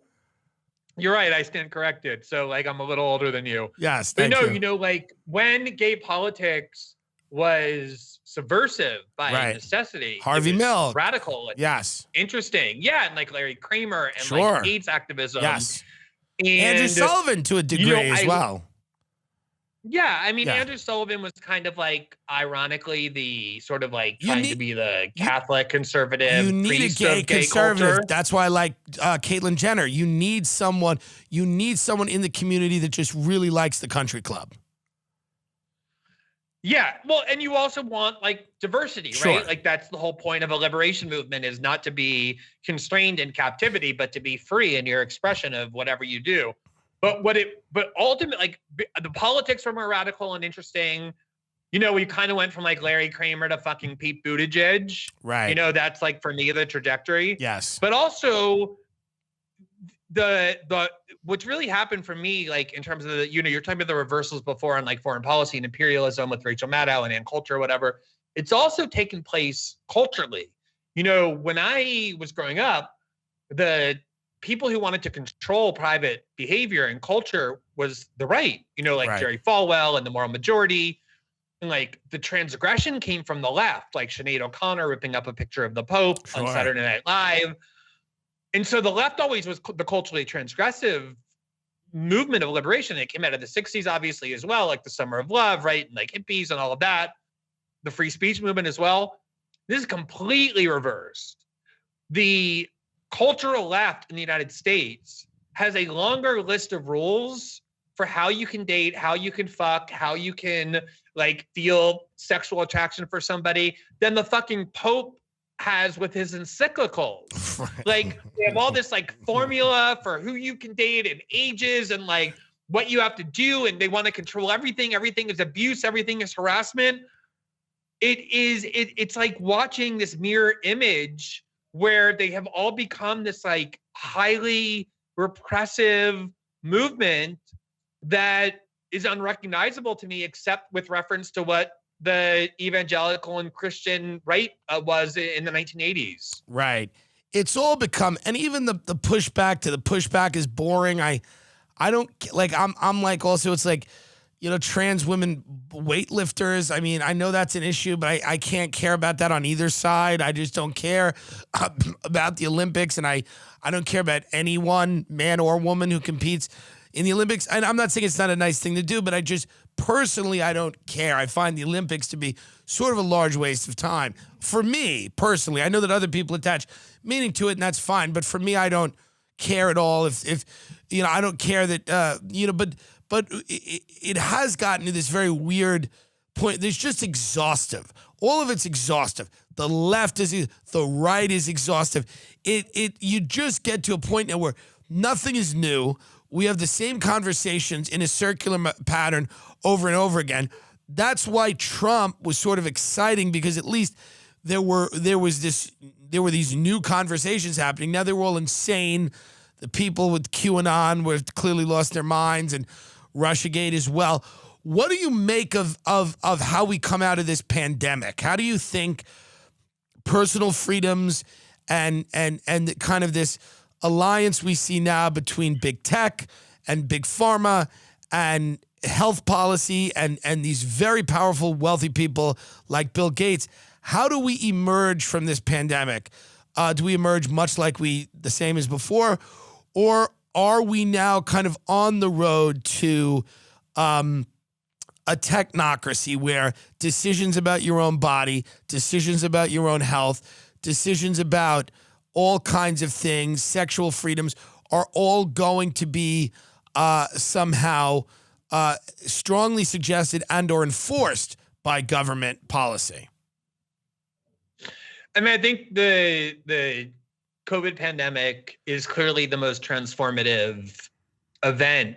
you're right. I stand corrected. So like I'm a little older than you. Yes, but thank you. You know, like when gay politics was subversive by necessity, Harvey Milk, radical, and interesting, and like Larry Kramer and like AIDS activism, and Andrew Sullivan to a degree as well. Yeah, I mean, Andrew Sullivan was kind of like, ironically, the sort of like trying to be the Catholic conservative. You need a gay conservative. Culture. That's why I like Caitlyn Jenner. You need someone in the community that just really likes the country club. Yeah, well, and you also want like diversity, right? Like that's the whole point of a liberation movement, is not to be constrained in captivity, but to be free in your expression of whatever you do. But ultimately, like the politics were more radical and interesting. You know, we kind of went from like Larry Kramer to fucking Pete Buttigieg. Right. You know, that's like for me the trajectory. Yes. But also the what's really happened for me, like in terms of the, you know, you're talking about the reversals before on like foreign policy and imperialism with Rachel Maddow and Ann Coulter or whatever. It's also taken place culturally. You know, when I was growing up, the people who wanted to control private behavior and culture was the right, you know, like Jerry Falwell and the Moral Majority. And like the transgression came from the left, like Sinead O'Connor ripping up a picture of the Pope on Saturday Night Live. And so the left always was the culturally transgressive movement of liberation. It came out of the 60s, obviously, as well, like the Summer of Love, right? And like hippies and all of that. The free speech movement as well. This is completely reversed. the cultural left in the United States has a longer list of rules for how you can date, how you can fuck, how you can like feel sexual attraction for somebody than the fucking Pope has with his encyclicals. Like they have all this like formula for who you can date and ages and like what you have to do, and they want to control everything. Everything is abuse, everything is harassment. It's like watching this mirror image where they have all become this like highly repressive movement that is unrecognizable to me, except with reference to what the evangelical and Christian right was in the 1980s. Right. It's all become, and even the pushback to the pushback is boring. I don't like, I'm like, also it's like, you know, trans women weightlifters. I mean, I know that's an issue, but I can't care about that on either side. I just don't care about the Olympics, and I don't care about anyone, man or woman, who competes in the Olympics. And I'm not saying it's not a nice thing to do, but I just personally, I don't care. I find the Olympics to be sort of a large waste of time. For me, personally, I know that other people attach meaning to it, and that's fine. But for me, I don't care at all. If you know, I don't care that, you know, but it has gotten to this very weird point. It's just exhaustive. All of it's exhaustive. The left is, the right is exhaustive. You just get to a point now where nothing is new. We have the same conversations in a circular pattern over and over again. That's why Trump was sort of exciting, because at least there were these new conversations happening. Now they were all insane. The people with QAnon were clearly lost their minds, and Russiagate as well. What do you make of how we come out of this pandemic? How do you think personal freedoms and the kind of this alliance we see now between big tech and big pharma and health policy and these very powerful, wealthy people like Bill Gates, how do we emerge from this pandemic? Do we emerge much like the same as before, or are we now kind of on the road to a technocracy where decisions about your own body, decisions about your own health, decisions about all kinds of things, sexual freedoms, are all going to be somehow strongly suggested and or enforced by government policy? I mean, I think the COVID pandemic is clearly the most transformative event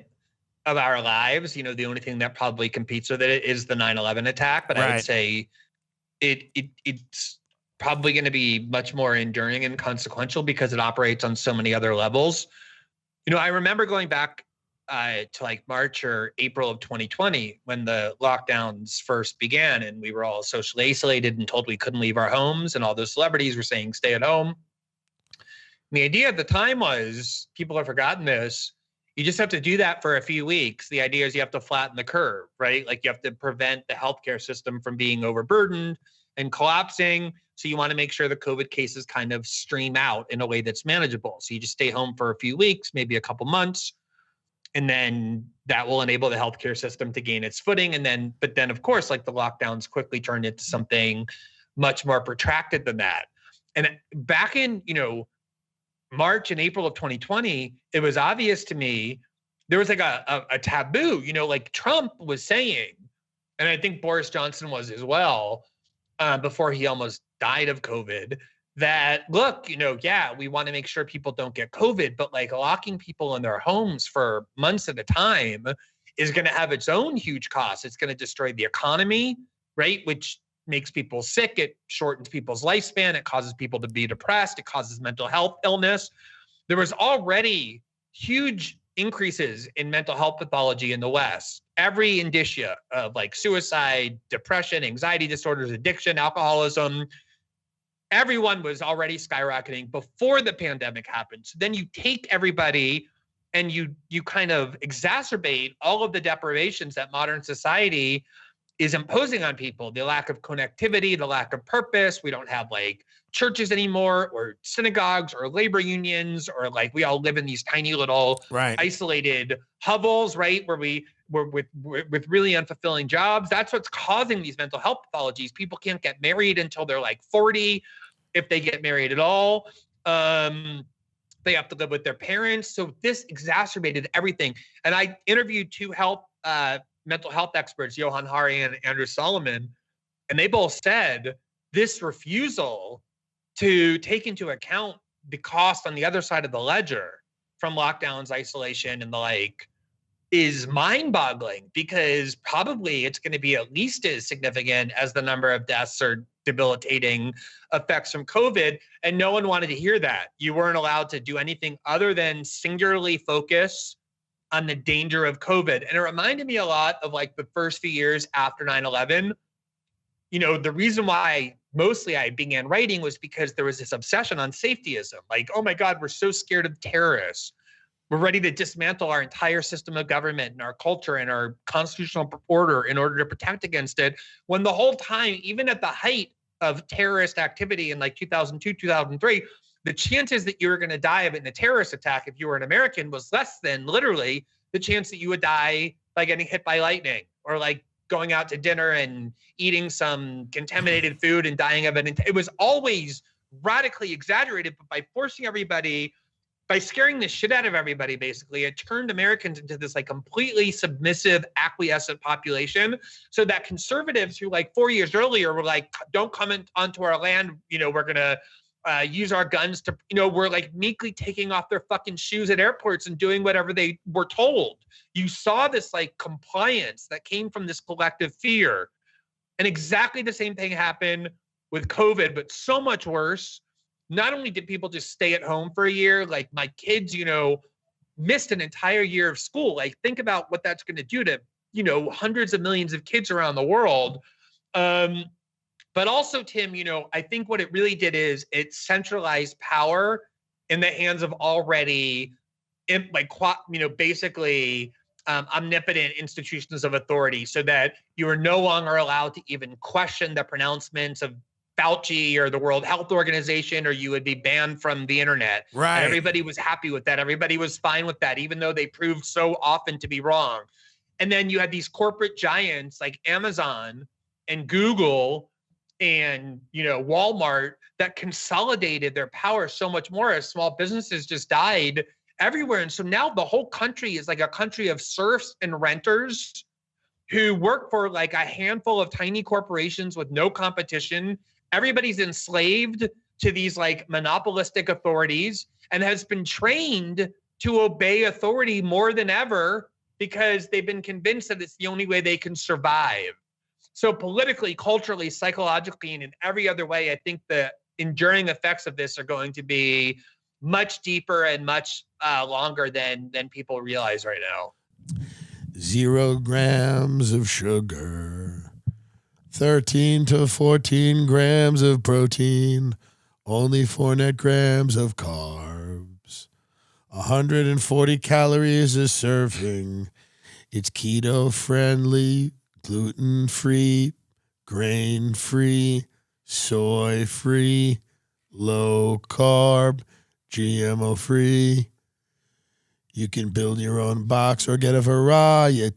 of our lives. You know, the only thing that probably competes with it is the 9/11 attack, but I would say it's probably going to be much more enduring and consequential because it operates on so many other levels. You know, I remember going back to like March or April of 2020 when the lockdowns first began, and we were all socially isolated and told we couldn't leave our homes, and all those celebrities were saying stay at home. And the idea at the time was, people have forgotten this, you just have to do that for a few weeks. The idea is you have to flatten the curve, right? Like you have to prevent the healthcare system from being overburdened and collapsing. So you want to make sure the COVID cases kind of stream out in a way that's manageable. So you just stay home for a few weeks, maybe a couple months, and then that will enable the healthcare system to gain its footing. But then of course, like the lockdowns quickly turned into something much more protracted than that. And back in, you know, March and April of 2020, it was obvious to me, there was like a taboo, you know, like Trump was saying, and I think Boris Johnson was as well, before he almost died of COVID, that look, you know, yeah, we want to make sure people don't get COVID, but like locking people in their homes for months at a time is going to have its own huge costs. It's going to destroy the economy, right? Which makes people sick. It shortens people's lifespan. It causes people to be depressed. It causes mental health illness. There was already huge increases in mental health pathology in the West. Every indicia of like suicide, depression, anxiety disorders, addiction, alcoholism, everyone was already skyrocketing before the pandemic happened. So then you take everybody and you kind of exacerbate all of the deprivations that modern society is imposing on people. The lack of connectivity, the lack of purpose. We don't have like churches anymore, or synagogues, or labor unions, or like we all live in these tiny little isolated hovels, right? Where we're with really unfulfilling jobs. That's what's causing these mental health pathologies. People can't get married until they're like 40, if they get married at all. They have to live with their parents. So this exacerbated everything. And I interviewed two mental health experts, Johan Hari and Andrew Solomon, and they both said this refusal to take into account the cost on the other side of the ledger from lockdowns, isolation, and the like is mind-boggling, because probably it's going to be at least as significant as the number of deaths or debilitating effects from COVID. And no one wanted to hear that. You weren't allowed to do anything other than singularly focus on the danger of COVID. And it reminded me a lot of like the first few years after 9/11. You know, the reason why mostly I began writing was because there was this obsession on safetyism. Like, oh my God, we're so scared of terrorists. We're ready to dismantle our entire system of government and our culture and our constitutional order in order to protect against it. When the whole time, even at the height of terrorist activity in like 2002, 2003, the chances that you were going to die of it in a terrorist attack if you were an American was less than literally the chance that you would die by getting hit by lightning or like going out to dinner and eating some contaminated food and dying of it. It was always radically exaggerated, but by forcing everybody, by scaring the shit out of everybody, basically, it turned Americans into this like completely submissive, acquiescent population. So that conservatives who like 4 years earlier were like, don't come onto our land, you know, we're gonna use our guns to, you know, we're like meekly taking off their fucking shoes at airports and doing whatever they were told. You saw this like compliance that came from this collective fear. And exactly the same thing happened with COVID, but so much worse. Not only did people just stay at home for a year, like my kids, you know, missed an entire year of school. Like think about what that's going to do to, you know, hundreds of millions of kids around the world. But also, Tim, you know, I think what it really did is it centralized power in the hands of already, like, you know, basically omnipotent institutions of authority, so that you are no longer allowed to even question the pronouncements of Fauci or the World Health Organization, or you would be banned from the internet. Right. And everybody was happy with that. Everybody was fine with that, even though they proved so often to be wrong. And then you had these corporate giants like Amazon and Google and, you know, Walmart that consolidated their power so much more as small businesses just died everywhere. And so now the whole country is like a country of serfs and renters who work for like a handful of tiny corporations with no competition. Everybody's enslaved to these like monopolistic authorities and has been trained to obey authority more than ever because they've been convinced that it's the only way they can survive. So politically, culturally, psychologically, and in every other way, I think the enduring effects of this are going to be much deeper and much longer than people realize right now. 0 grams of sugar, 13 to 14 grams of protein, only 4 net grams of carbs, 140 calories a serving. It's keto friendly, gluten free, grain free, soy free, low carb, GMO free. You can build your own box or get a variety.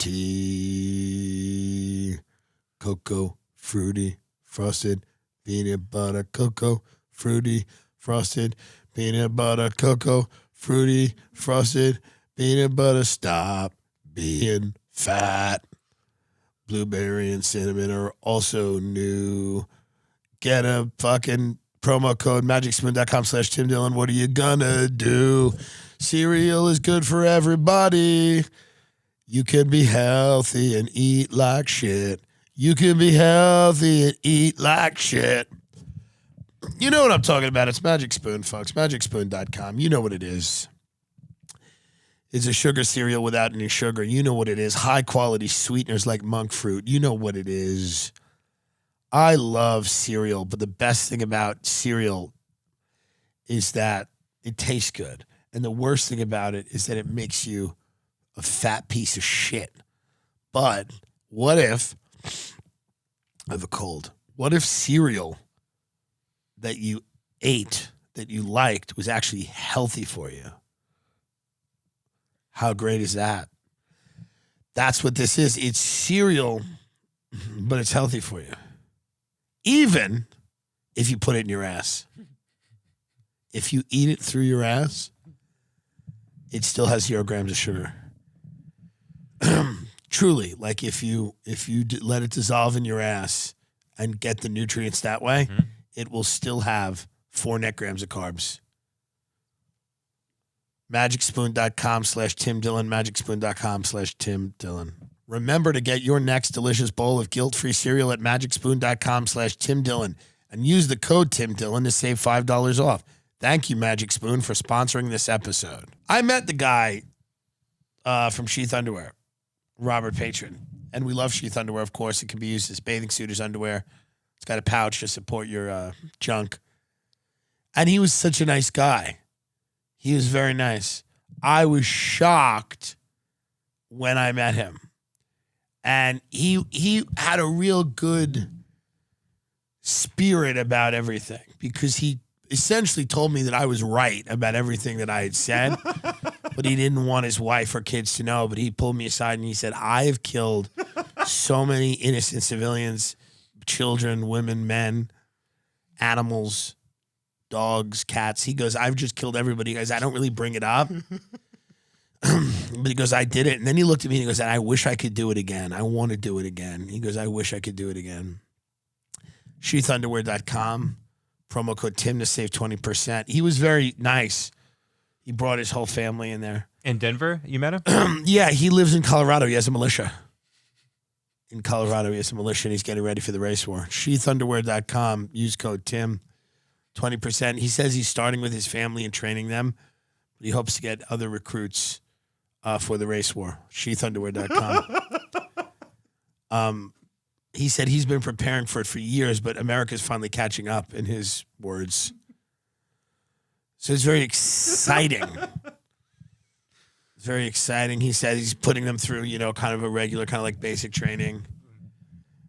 Cocoa, fruity, frosted, peanut butter, cocoa, fruity, frosted, peanut butter, cocoa, fruity, frosted, peanut butter. Stop being fat. Blueberry and cinnamon are also new. Get a fucking promo code magicspoon.com/TimDillon. What are you gonna do? Cereal is good for everybody. You can be healthy and eat like shit. You can be healthy and eat like shit. You know what I'm talking about. It's Magic Spoon, folks. Magicspoon.com. You know what it is. It's a sugar cereal without any sugar. You know what it is. High quality sweeteners like monk fruit. You know what it is. I love cereal, but the best thing about cereal is that it tastes good. And the worst thing about it is that it makes you a fat piece of shit. But what if, I have a cold, what if cereal that you ate, that you liked, was actually healthy for you? How great is that? That's what this is. It's cereal, but it's healthy for you. Even if you put it in your ass. if you eat it through your ass, it still has 0 grams of sugar. Truly, like if you let it dissolve in your ass and get the nutrients that way, it will still have 4 net grams of carbs. MagicSpoon.com/TimDillon, MagicSpoon.com/TimDillon. Remember to get your next delicious bowl of guilt-free cereal at MagicSpoon.com/TimDillon and use the code TimDillon to save $5 off. Thank you, Magic Spoon, for sponsoring this episode. I met the guy from Sheath Underwear, Robert Patron, and we love Sheath Underwear, of course. It can be used as bathing suit, as underwear. It's got a pouch to support your junk. And he was such a nice guy. He was very nice. I was shocked when I met him. And he had a real good spirit about everything because he essentially told me that I was right about everything that I had said, but he didn't want his wife or kids to know. But he pulled me aside and he said, I have killed so many innocent civilians, children, women, men, animals, dogs, cats. He goes, I've just killed everybody. He goes, I don't really bring it up. But he goes, I did it. And then he looked at me and he goes, I wish I could do it again. I want to do it again. He goes, I wish I could do it again. Sheathunderwear.com. Promo code Tim to save 20%. He was very nice. He brought his whole family in there. In Denver, you met him? Yeah, he lives in Colorado. He has a militia. In Colorado, he has a militia, and he's getting ready for the race war. Sheathunderwear.com. Use code Tim. 20%. He says he's starting with his family and training them. But he hopes to get other recruits for the race war. Sheathunderwear.com. He said he's been preparing for it for years, but America's finally catching up, in his words. So it's very exciting. It's very exciting. He said he's putting them through, kind of a regular, kind of like basic training,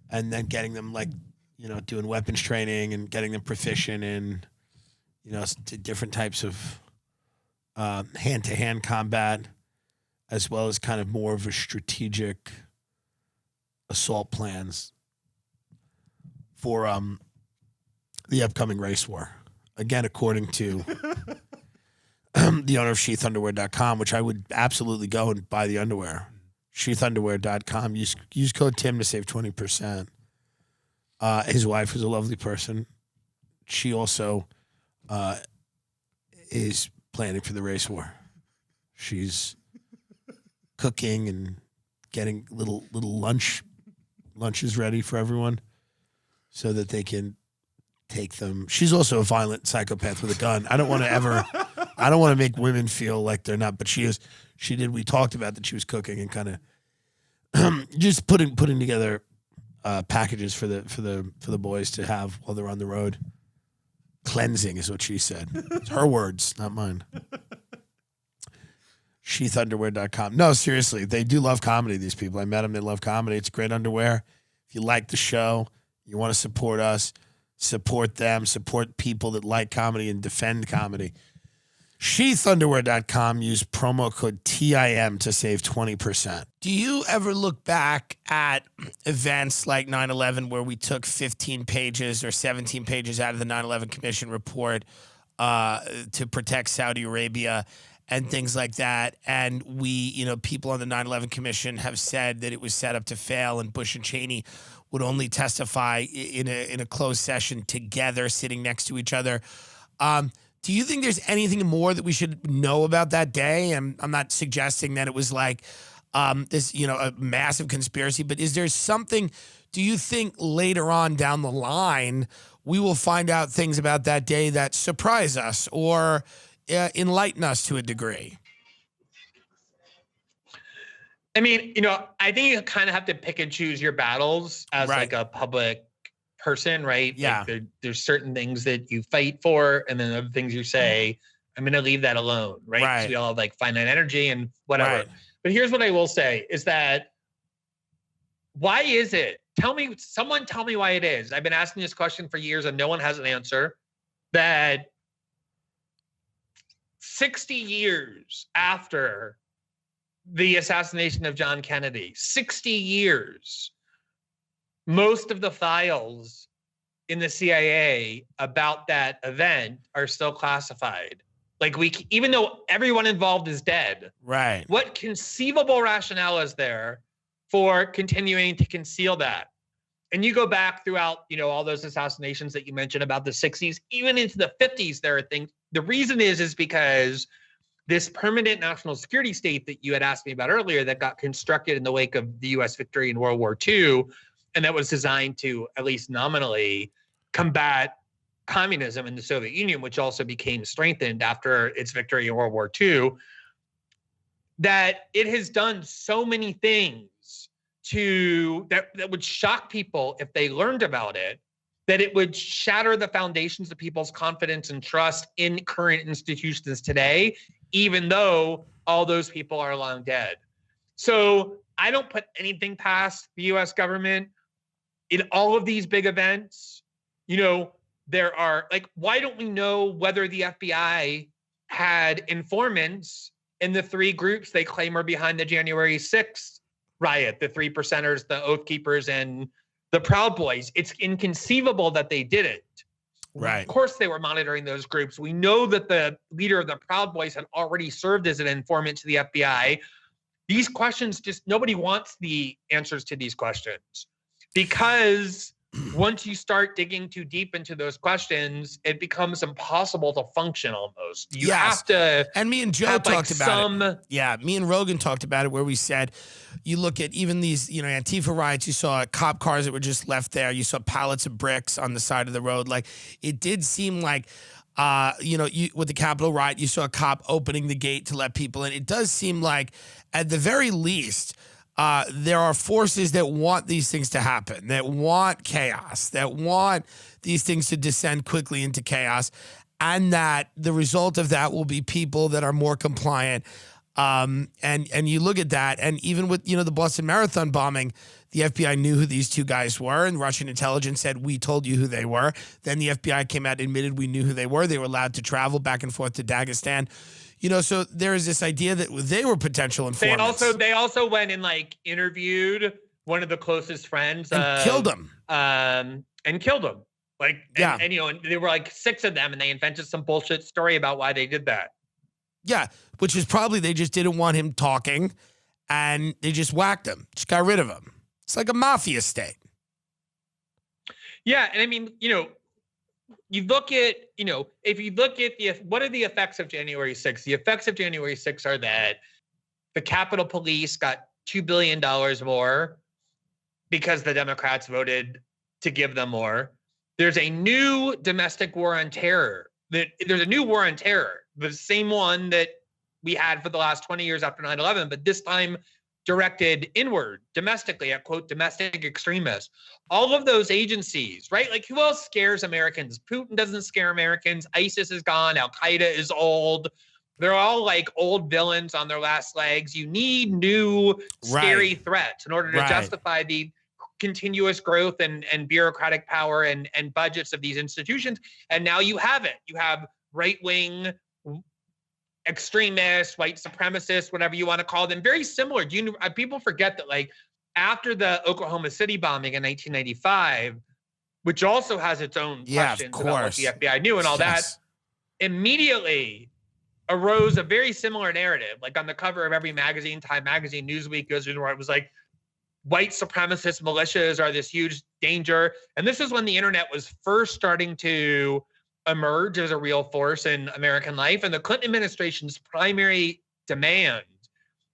and then getting them doing weapons training and getting them proficient in, to different types of hand-to-hand combat, as well as kind of more of a strategic assault plans for the upcoming race war. Again, according to the owner of sheathunderwear.com, which I would absolutely go and buy the underwear. Sheathunderwear.com. Use code Tim to save 20%. His wife is a lovely person. She also is planning for the race war. She's cooking and getting little lunches ready for everyone so that they can take them. She's also a violent psychopath with a gun. I don't want to make women feel like they're not, but she is. She did. We talked about that she was cooking and kind of just putting together packages for the boys to have while they're on the road. Cleansing is what she said. It's her words, not mine. Sheathunderwear.com. No, seriously, they do love comedy, these people. I met them. They love comedy. It's great underwear. If you like the show, you want to support us, support them, support people that like comedy and defend comedy. Sheathunderwear.com. Use promo code TIM to save 20%. Do you ever look back at events like 9/11 where we took 15 pages or 17 pages out of the 9/11 Commission report to protect Saudi Arabia and things like that? And we, people on the 9/11 Commission have said that it was set up to fail, and Bush and Cheney would only testify in a closed session together, sitting next to each other. Do you think there's anything more that we should know about that day? And I'm not suggesting that it was like this, a massive conspiracy, but is there something, do you think later on down the line, we will find out things about that day that surprise us or enlighten us to a degree? I mean, I think you kind of have to pick and choose your battles as Right. like a public person, right? Yeah. Like there's certain things that you fight for, and then other things you say, I'm going to leave that alone, right? 'Cause Right. we all have like finite energy and whatever. Right. But here's what I will say is that, why is it? Someone tell me why it is. I've been asking this question for years and no one has an answer. That 60 years after the assassination of John Kennedy, 60 years, most of the files in the CIA about that event are still classified. Like even though everyone involved is dead, Right. what conceivable rationale is there for continuing to conceal that? And you go back throughout, all those assassinations that you mentioned about the 60s, even into the 50s, there are things. The reason is because this permanent national security state that you had asked me about earlier that got constructed in the wake of the U.S. victory in World War II, and that was designed to, at least nominally, combat communism in the Soviet Union, which also became strengthened after its victory in World War II, that it has done so many things that would shock people if they learned about it, that it would shatter the foundations of people's confidence and trust in current institutions today, even though all those people are long dead. So I don't put anything past the US government in all of these big events. There are, why don't we know whether the FBI had informants in the three groups they claim are behind the January 6th riot, the 3 percenters, the Oath Keepers, and the Proud Boys? It's inconceivable that they didn't. Right. Of course they were monitoring those groups. We know that the leader of the Proud Boys had already served as an informant to the FBI. These questions, nobody wants the answers to these questions, because once you start digging too deep into those questions, it becomes impossible to function almost. You have to. And me and Joe talked about it. Yeah, me and Rogan talked about it, where we said, you look at even these, Antifa riots, you saw cop cars that were just left there. You saw pallets of bricks on the side of the road. Like, it did seem like, with the Capitol riot, you saw a cop opening the gate to let people in. It does seem like, at the very least, there are forces that want these things to happen, that want chaos, that want these things to descend quickly into chaos, and that the result of that will be people that are more compliant. And you look at that, and even with, the Boston Marathon bombing, the FBI knew who these two guys were, and Russian intelligence said, we told you who they were. Then the FBI came out and admitted we knew who they were. They were allowed to travel back and forth to Dagestan. So there is this idea that they were potential informants. They also went and interviewed one of the closest friends and killed him. And there were 6 of them, and they invented some bullshit story about why they did that. Yeah, which is probably they just didn't want him talking, and they just whacked him, just got rid of him. It's like a mafia state. Yeah, and I mean, you look at, if you look at what are the effects of January 6th? The effects of January 6th are that the Capitol Police got $2 billion more because the Democrats voted to give them more. There's a new domestic war on terror. There's a new war on terror, the same one that we had for the last 20 years after 9/11, but this time directed inward, domestically, at quote, domestic extremists. All of those agencies, right? Like, who else scares Americans? Putin doesn't scare Americans. ISIS is gone. Al-Qaeda is old. They're all old villains on their last legs. You need new scary threats in order to justify the continuous growth and bureaucratic power and budgets of these institutions. And now you have it. You have right-wing extremists, white supremacists, whatever you want to call them, very similar. People forget that after the Oklahoma City bombing in 1995, which also has its own questions about what the FBI knew and all that, immediately arose a very similar narrative. On the cover of every magazine, Time Magazine, Newsweek goes through where it was white supremacist militias are this huge danger. And this is when the internet was first starting to emerge as a real force in American life. And the Clinton administration's primary demand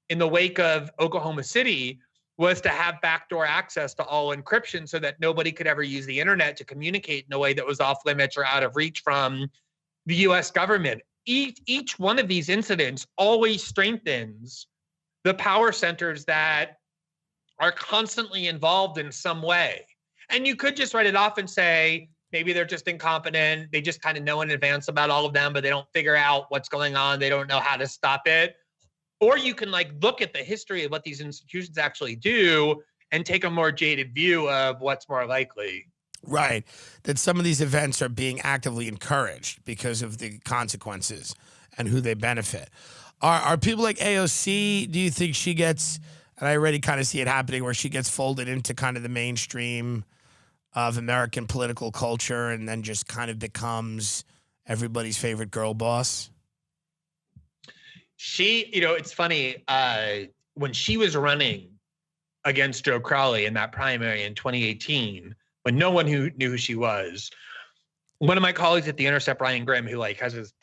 in the wake of Oklahoma City was to have backdoor access to all encryption so that nobody could ever use the internet to communicate in a way that was off limits or out of reach from the US government. Each one of these incidents always strengthens the power centers that are constantly involved in some way. And you could just write it off and say, maybe they're just incompetent. They just kind of know in advance about all of them, but they don't figure out what's going on. They don't know how to stop it. Or you can look at the history of what these institutions actually do and take a more jaded view of what's more likely. Right. That some of these events are being actively encouraged because of the consequences and who they benefit. Are people like AOC, do you think she gets, and I already kind of see it happening, where she gets folded into kind of the mainstream of American political culture and then just kind of becomes everybody's favorite girl boss? She, it's funny, when she was running against Joe Crowley in that primary in 2018, when no one knew who she was, one of my colleagues at The Intercept, Brian Grimm, who like has his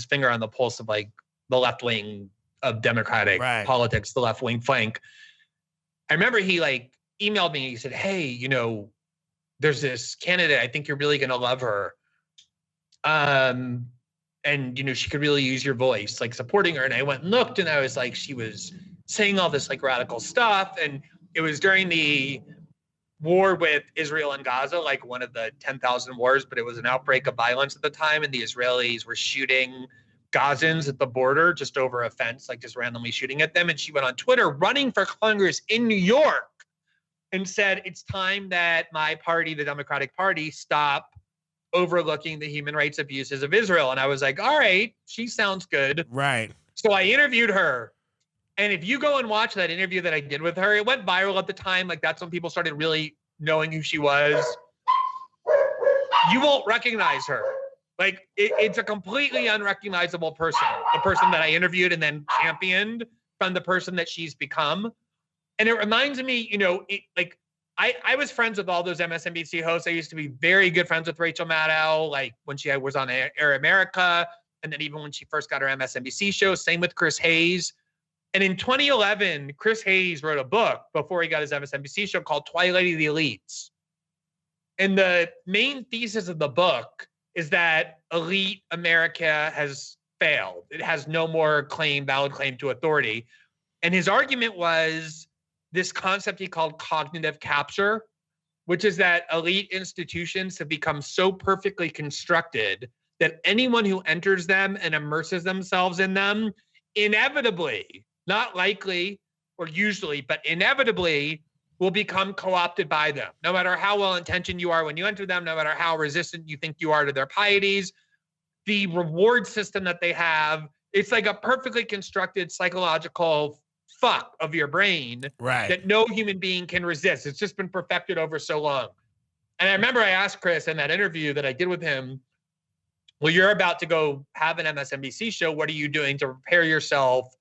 finger on the pulse of like the left wing of Democratic politics, the left wing flank. I remember he like emailed me. He said, "Hey, there's this candidate. I think you're really going to love her. And she could really use your voice, like supporting her." And I went and looked, and I was like, she was saying all this like radical stuff. And it was during the war with Israel and Gaza, like one of the 10,000 wars, but it was an outbreak of violence at the time. And the Israelis were shooting Gazans at the border just over a fence, like just randomly shooting at them. And she went on Twitter running for Congress in New York and said, "It's time that my party, the Democratic Party, stop overlooking the human rights abuses of Israel." And I was like, all right, she sounds good. Right. So I interviewed her. And if you go and watch that interview that I did with her, it went viral at the time. Like that's when people started really knowing who she was. You won't recognize her. Like it's a completely unrecognizable person. The person that I interviewed and then championed from the person that she's become. And it reminds me, I was friends with all those MSNBC hosts. I used to be very good friends with Rachel Maddow, like when she was on Air America, and then even when she first got her MSNBC show. Same with Chris Hayes. And in 2011, Chris Hayes wrote a book before he got his MSNBC show called Twilight of the Elites. And the main thesis of the book is that elite America has failed. It has no more valid claim to authority. And his argument was this concept he called cognitive capture, which is that elite institutions have become so perfectly constructed that anyone who enters them and immerses themselves in them inevitably, not likely or usually, but inevitably will become co-opted by them. No matter how well-intentioned you are when you enter them, no matter how resistant you think you are to their pieties, the reward system that they have, it's like a perfectly constructed psychological fuck of your brain that no human being can resist. It's just been perfected over so long. And I remember I asked Chris in that interview that I did with him, well, you're about to go have an MSNBC show. What are you doing to prepare yourself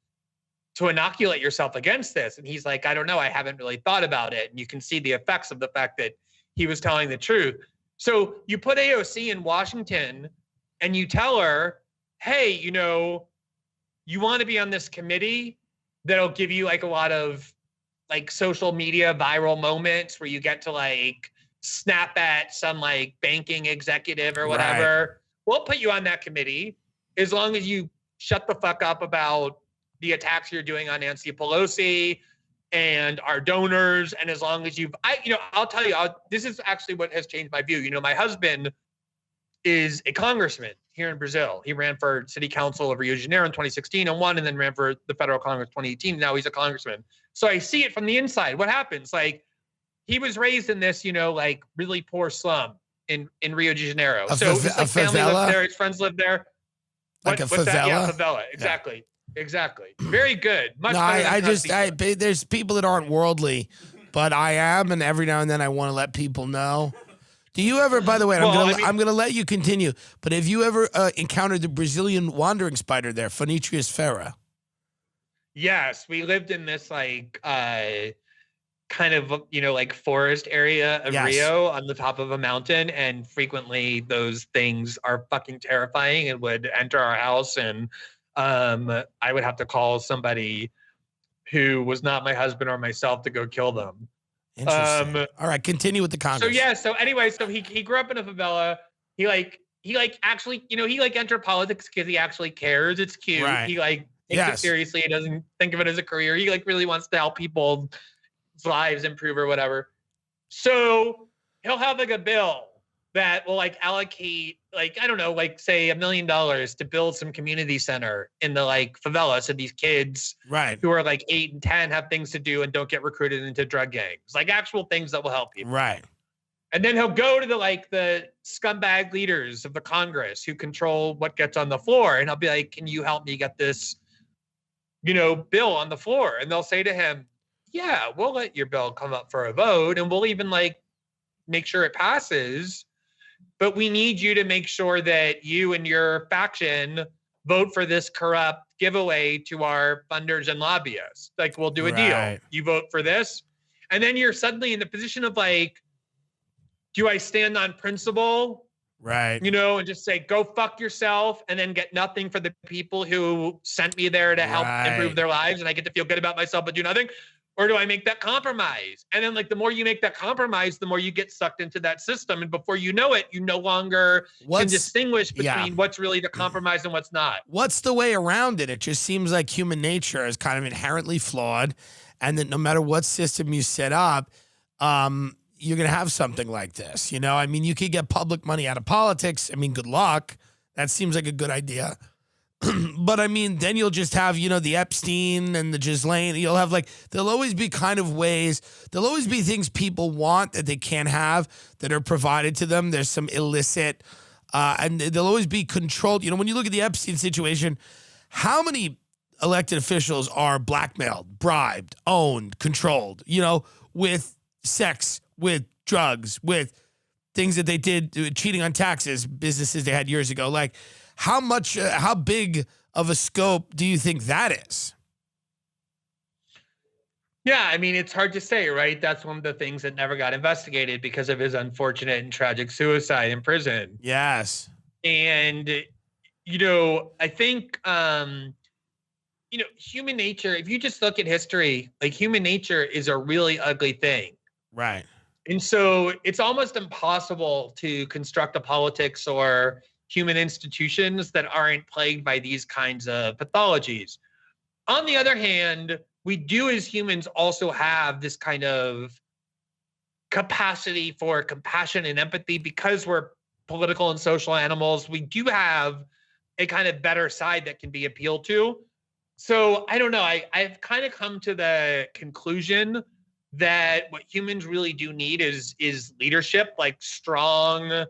to inoculate yourself against this? And he's like, I don't know. I haven't really thought about it. And you can see the effects of the fact that he was telling the truth. So you put AOC in Washington and you tell her, hey, you want to be on this committee that'll give you like a lot of like social media viral moments where you get to like snap at some like banking executive or whatever. We'll put you on that committee as long as you shut the fuck up about the attacks you're doing on Nancy Pelosi and our donors. And as long as I'll tell you, this is actually what has changed my view. My husband is a congressman here in Brazil. He ran for city council of Rio de Janeiro in 2016 and won, and then ran for the federal Congress 2018. Now he's a congressman. So I see it from the inside. What happens? Like he was raised in this, like really poor slum in Rio de Janeiro. So his family lived there, his friends lived there. Like a favela? What's that? Yeah, favela. Exactly. Yeah. Exactly. Very good. Much better there's people that aren't worldly, but I am, and every now and then I want to let people know. Do you ever, by the way, I'm going to let you continue, but have you ever encountered the Brazilian wandering spider there, Phoenitrius ferra? Yes, we lived in this like kind of, like forest area of Rio on the top of a mountain. And frequently those things are fucking terrifying and would enter our house. And I would have to call somebody who was not my husband or myself to go kill them. Interesting. All right, continue with the Congress. So anyway, he grew up in a favela. He actually, he entered politics because he actually cares. It's cute. Right. He takes it seriously. He doesn't think of it as a career. He really wants to help people's lives improve or whatever. So he'll have like a bill that will allocate I don't know, say $1 million to build some community center in the favela. So these kids who are 8 and 10 have things to do and don't get recruited into drug gangs, actual things that will help people. Right. And then he'll go to the scumbag leaders of the Congress who control what gets on the floor. And I'll be like, can you help me get this, bill on the floor? And they'll say to him, yeah, we'll let your bill come up for a vote. And we'll even make sure it passes. But we need you to make sure that you and your faction vote for this corrupt giveaway to our funders and lobbyists. Like, we'll do a deal. You vote for this. And then you're suddenly in the position of like, do I stand on principle? Right. You know, and just say, go fuck yourself, and then get nothing for the people who sent me there to help improve their lives, and I get to feel good about myself but do nothing? Or do I make that compromise? And then, like, the more you make that compromise, the more you get sucked into that system. And before you know it, you no longer can distinguish between what's really the compromise and what's not. What's the way around it? It just seems like human nature is kind of inherently flawed, and that no matter what system you set up, you're going to have something like this. You know, I mean, you could get public money out of politics. I mean, good luck. That seems like a good idea. But I mean, then you'll just have, you know, the Epstein and the Ghislaine. You'll have like, there'll always be kind of ways, there'll always be things people want that they can't have that are provided to them. There's some illicit, and they'll always be controlled. You know, when you look at the Epstein situation, how many elected officials are blackmailed, bribed, owned, controlled, you know, with sex, with drugs, with things that they did, cheating on taxes, businesses they had years ago. Like, how big of a scope do you think that is? Yeah, I mean, it's hard to say, right? That's one of the things that never got investigated because of his unfortunate and tragic suicide in prison. Yes. And, you know, I think, you know, human nature, if you just look at history, like, human nature is a really ugly thing. Right. And so it's almost impossible to construct a politics or human institutions that aren't plagued by these kinds of pathologies. On the other hand, we do as humans also have this kind of capacity for compassion and empathy because we're political and social animals. We do have a kind of better side that can be appealed to. So I don't know. I've kind of come to the conclusion that what humans really do need is leadership, like strong,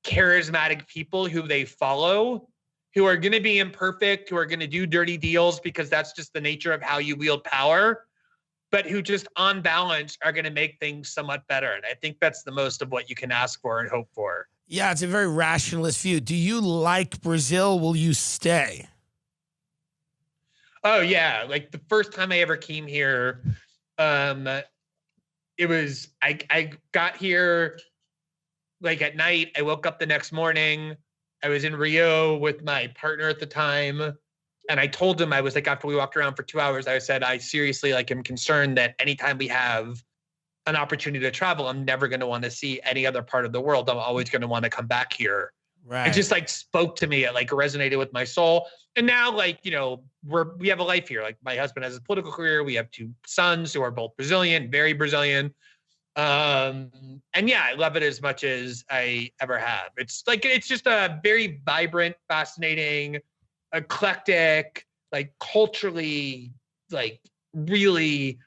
charismatic people who they follow, who are going to be imperfect, who are going to do dirty deals because that's just the nature of how you wield power, but who just on balance are going to make things somewhat better. And I think that's the most of what you can ask for and hope for. Yeah, it's a very rationalist view. Do you like Brazil? Will you stay? Oh, yeah. Like, the first time I ever came here, it was, I got here like at night. I woke up the next morning. I was in Rio with my partner at the time. And I told him, I was like, after we walked around for 2 hours, I said, I seriously like am concerned that anytime we have an opportunity to travel, I'm never going to want to see any other part of the world. I'm always going to want to come back here. Right. It just like spoke to me. It like resonated with my soul. And now, like, you know, we have a life here. Like, my husband has a political career. We have 2 sons who are both Brazilian, very Brazilian. And yeah, I love it as much as I ever have. It's like, it's just a very vibrant, fascinating, eclectic, like culturally, like really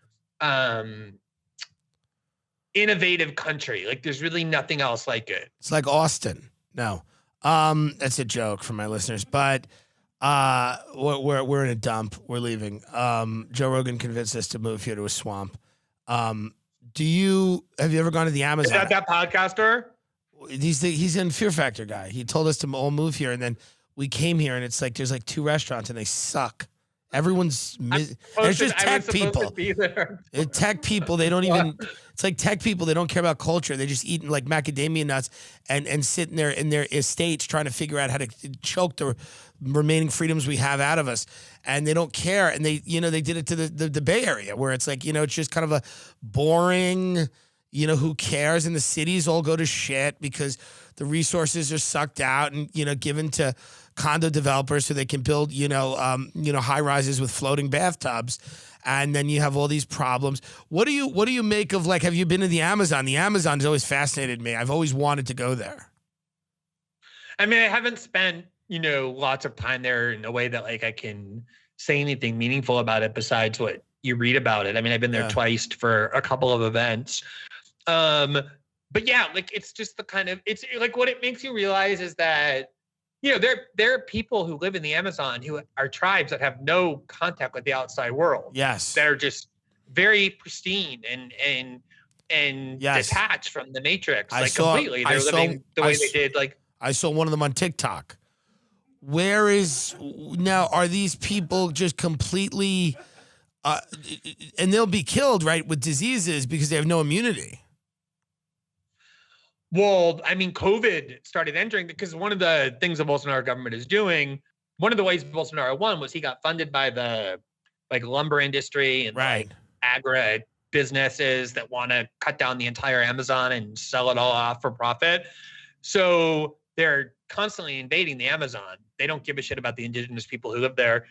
innovative country. Like, there's really nothing else like it. It's like Austin. No. That's a joke for my listeners, but we're in a dump. We're leaving. Joe Rogan convinced us to move here to a swamp. Have you ever gone to the Amazon? Is that podcaster? He's in Fear Factor guy. He told us to all move here, and then we came here, and it's like there's like 2 restaurants, and they suck. Everyone's there's just tech people. Tech people, they don't even. It's like tech people. They don't care about culture. They just eat like macadamia nuts and sit in their estates trying to figure out how to choke the remaining freedoms we have out of us. And they don't care. And they did it to the Bay Area where it's like, it's just kind of a boring, who cares? And the cities all go to shit because the resources are sucked out and, given to condo developers so they can build, high rises with floating bathtubs. And then you have all these problems. What do you make of, like, have you been to the Amazon? The Amazon has always fascinated me. I've always wanted to go there. I mean, I haven't spent, lots of time there in a way that, like, I can say anything meaningful about it besides what you read about it. I mean, I've been there twice for a couple of events. But yeah, like, it's just it's like, what it makes you realize is that, there are people who live in the Amazon who are tribes that have no contact with the outside world. Yes. They're just very pristine and and Yes. detach from the matrix I like saw- completely. I They're saw- living the I way s- they did. Like, I saw one of them on TikTok. Where is now? Are these people just completely, and they'll be killed, right, with diseases because they have no immunity? well, I mean, COVID started entering because one of the things the Bolsonaro government is doing, one of the ways Bolsonaro won was he got funded by the like lumber industry and Right. like agri businesses that want to cut down the entire Amazon and sell it all off for profit. So they're constantly invading the Amazon. They don't give a shit about the indigenous people who live there.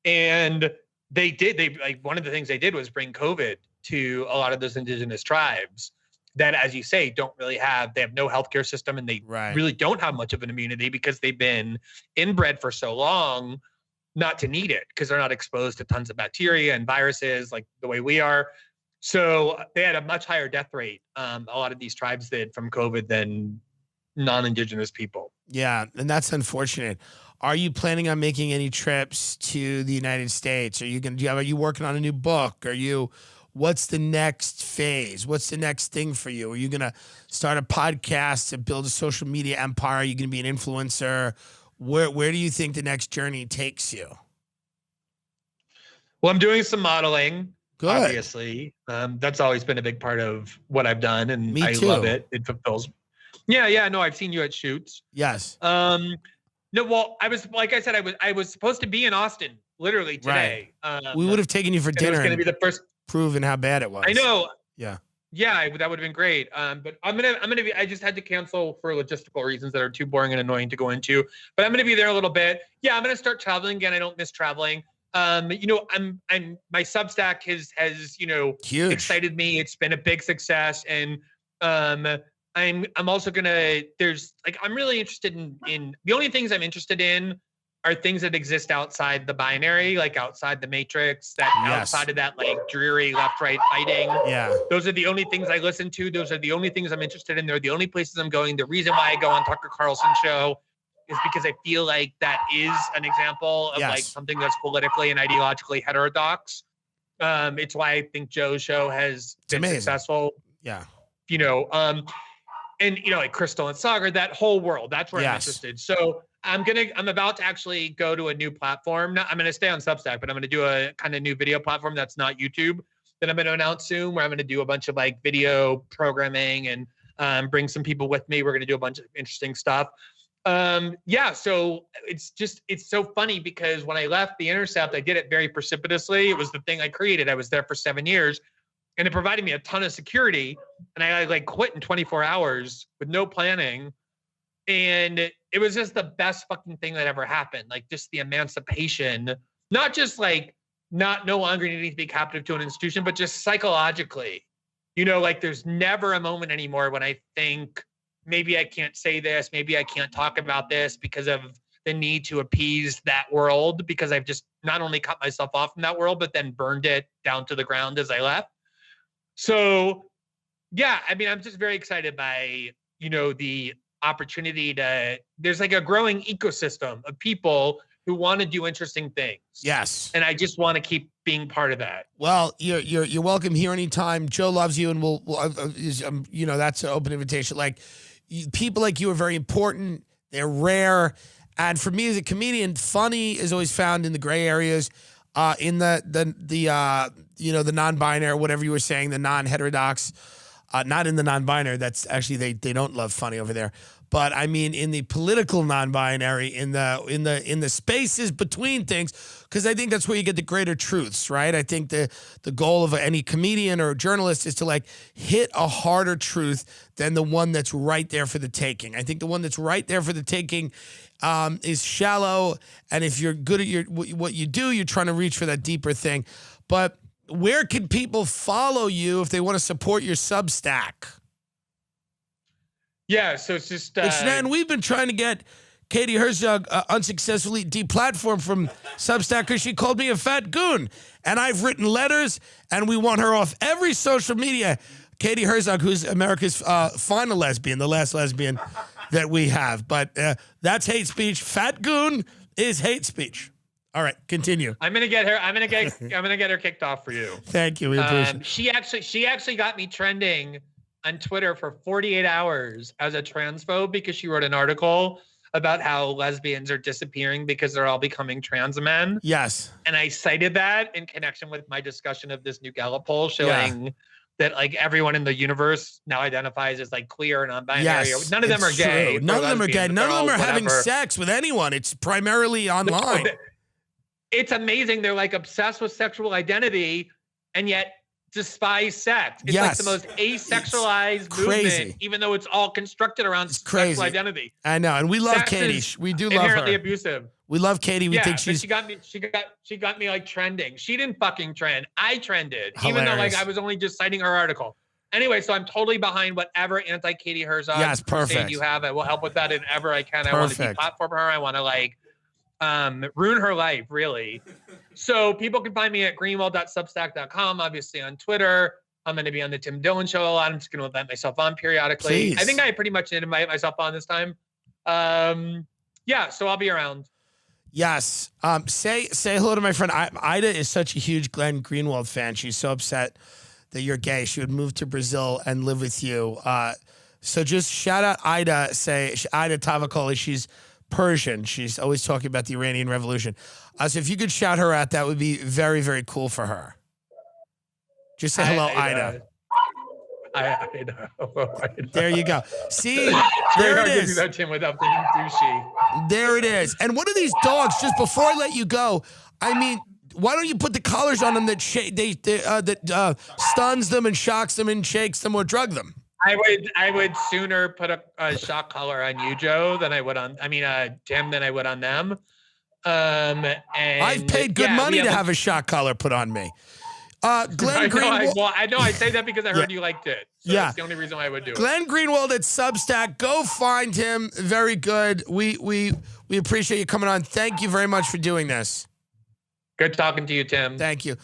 And they like one of the things they did was bring COVID to a lot of those indigenous tribes that, as you say, they have no healthcare system, and they Right. really don't have much of an immunity because they've been inbred for so long not to need it because they're not exposed to tons of bacteria and viruses like the way we are. So they had a much higher death rate, a lot of these tribes did, from COVID than non-indigenous people. Yeah, and that's unfortunate. Are you planning on making any trips to the United States? Are you working on a new book? What's the next phase? What's the next thing for you? Are you gonna start a podcast to build a social media empire? Are you gonna be an influencer? Where do you think the next journey takes you? Well, I'm doing some modeling, Good. obviously. That's always been a big part of what I've done, and Me I too. love it. It fulfills. Yeah, no, I've seen you at shoots. Yes. No, well, I was supposed to be in Austin literally today. We would have taken you for and it was dinner going to and be the first. proven how bad it was. I know. Yeah. Yeah, that would have been great. But I just had to cancel for logistical reasons that are too boring and annoying to go into. But I'm gonna be there a little bit. Yeah, I'm gonna start traveling again. I don't miss traveling. My Substack has Huge. excited me. It's been a big success, and I'm also gonna. I'm really interested in the only things I'm interested in are things that exist outside the binary, like outside the matrix, outside of that like dreary left-right fighting. Yeah. Those are the only things I listen to. Those are the only things I'm interested in. They're the only places I'm going. The reason why I go on Tucker Carlson's show is because I feel like that is an example of like something that's politically and ideologically heterodox. It's why I think Joe's show has been successful. Yeah. And like Crystal and Sagar, that whole world, that's where I'm interested. So I'm about to actually go to a new platform. I'm going to stay on Substack, but I'm going to do a kind of new video platform that's not YouTube that I'm going to announce soon, where I'm going to do a bunch of like video programming and bring some people with me. We're going to do a bunch of interesting stuff. So it's so funny because when I left The Intercept, I did it very precipitously. It was the thing I created. I was there for 7 years, and it provided me a ton of security. And I like quit in 24 hours with no planning. And it was just the best fucking thing that ever happened. Like just the emancipation, not just like no longer needing to be captive to an institution, but just psychologically, like there's never a moment anymore when I think maybe I can't say this, maybe I can't talk about this because of the need to appease that world, because I've just not only cut myself off from that world, but then burned it down to the ground as I left. So yeah, I mean, I'm just very excited by, the opportunity there's like a growing ecosystem of people who want to do interesting things. Yes. And I just want to keep being part of that. Well, you're welcome here anytime. Joe loves you, and we'll that's an open invitation. Like people like you are very important. They're rare. And for me as a comedian, funny is always found in the gray areas, in the non-binary, whatever you were saying, the non-heterodox, not in the non-binary. That's actually, they don't love funny over there. But I mean, in the political non-binary, in the spaces between things, because I think that's where you get the greater truths, right? I think the goal of any comedian or journalist is to like hit a harder truth than the one that's right there for the taking. I think the one that's right there for the taking is shallow, and if you're good at what you do, you're trying to reach for that deeper thing. But where can people follow you if they want to support your Substack? Yeah, so it's just... and we've been trying to get Katie Herzog unsuccessfully deplatformed from Substack because she called me a fat goon. And I've written letters, and we want her off every social media. Katie Herzog, who's America's final lesbian, the last lesbian that we have. But that's hate speech. Fat goon is hate speech. All right, continue. I'm gonna get her. I'm gonna get her kicked off for you. Thank you. We appreciate it. She actually got me trending on Twitter for 48 hours as a transphobe because she wrote an article about how lesbians are disappearing because they're all becoming trans men. Yes. And I cited that in connection with my discussion of this new Gallup poll showing that like everyone in the universe now identifies as like queer and non-binary. Yes, None of them are gay. None of them are gay. None of them are having sex with anyone. It's primarily online. It's amazing. They're like obsessed with sexual identity and yet despise sex. It's like the most asexualized movement, even though it's all constructed around sexual identity. I know, and we love Katie. We do love her. Inherently abusive. We love Katie. We think she's. She got me like trending. She didn't fucking trend. I trended, even though like I was only just citing her article. Anyway, so I'm totally behind whatever anti-Katie Herzog crusade you have. I will help with that if ever I can. I want to deplatform her. I want to like ruin her life, really. So people can find me at greenwald.substack.com, obviously on Twitter. I'm going to be on the Tim Dillon show a lot. I'm just going to invite myself on periodically. Please. I think I pretty much did invite myself on this time. Yeah, so I'll be around. Yes. Say hello to my friend. Ida is such a huge Glenn Greenwald fan. She's so upset that you're gay. She would move to Brazil and live with you. So just shout out Ida. Say Ida Tavakoli. She's Persian. She's always talking about the Iranian Revolution. So if you could shout her out, that would be very, very cool for her. Just say hello, Ida. Ida. There you go. See, there it is. There it is. And what are these dogs? Just before I let you go, I mean, why don't you put the collars on them that stuns them and shocks them and shakes them or drug them? I would sooner put a shock collar on you, Joe, than I would on Tim than I would on them. And I've paid good money to have a shock collar put on me. Glenn Greenwald. I know. I say that because I heard you liked it. So that's the only reason why I would do it. Glenn Greenwald at Substack. Go find him. Very good. We appreciate you coming on. Thank you very much for doing this. Good talking to you, Tim. Thank you.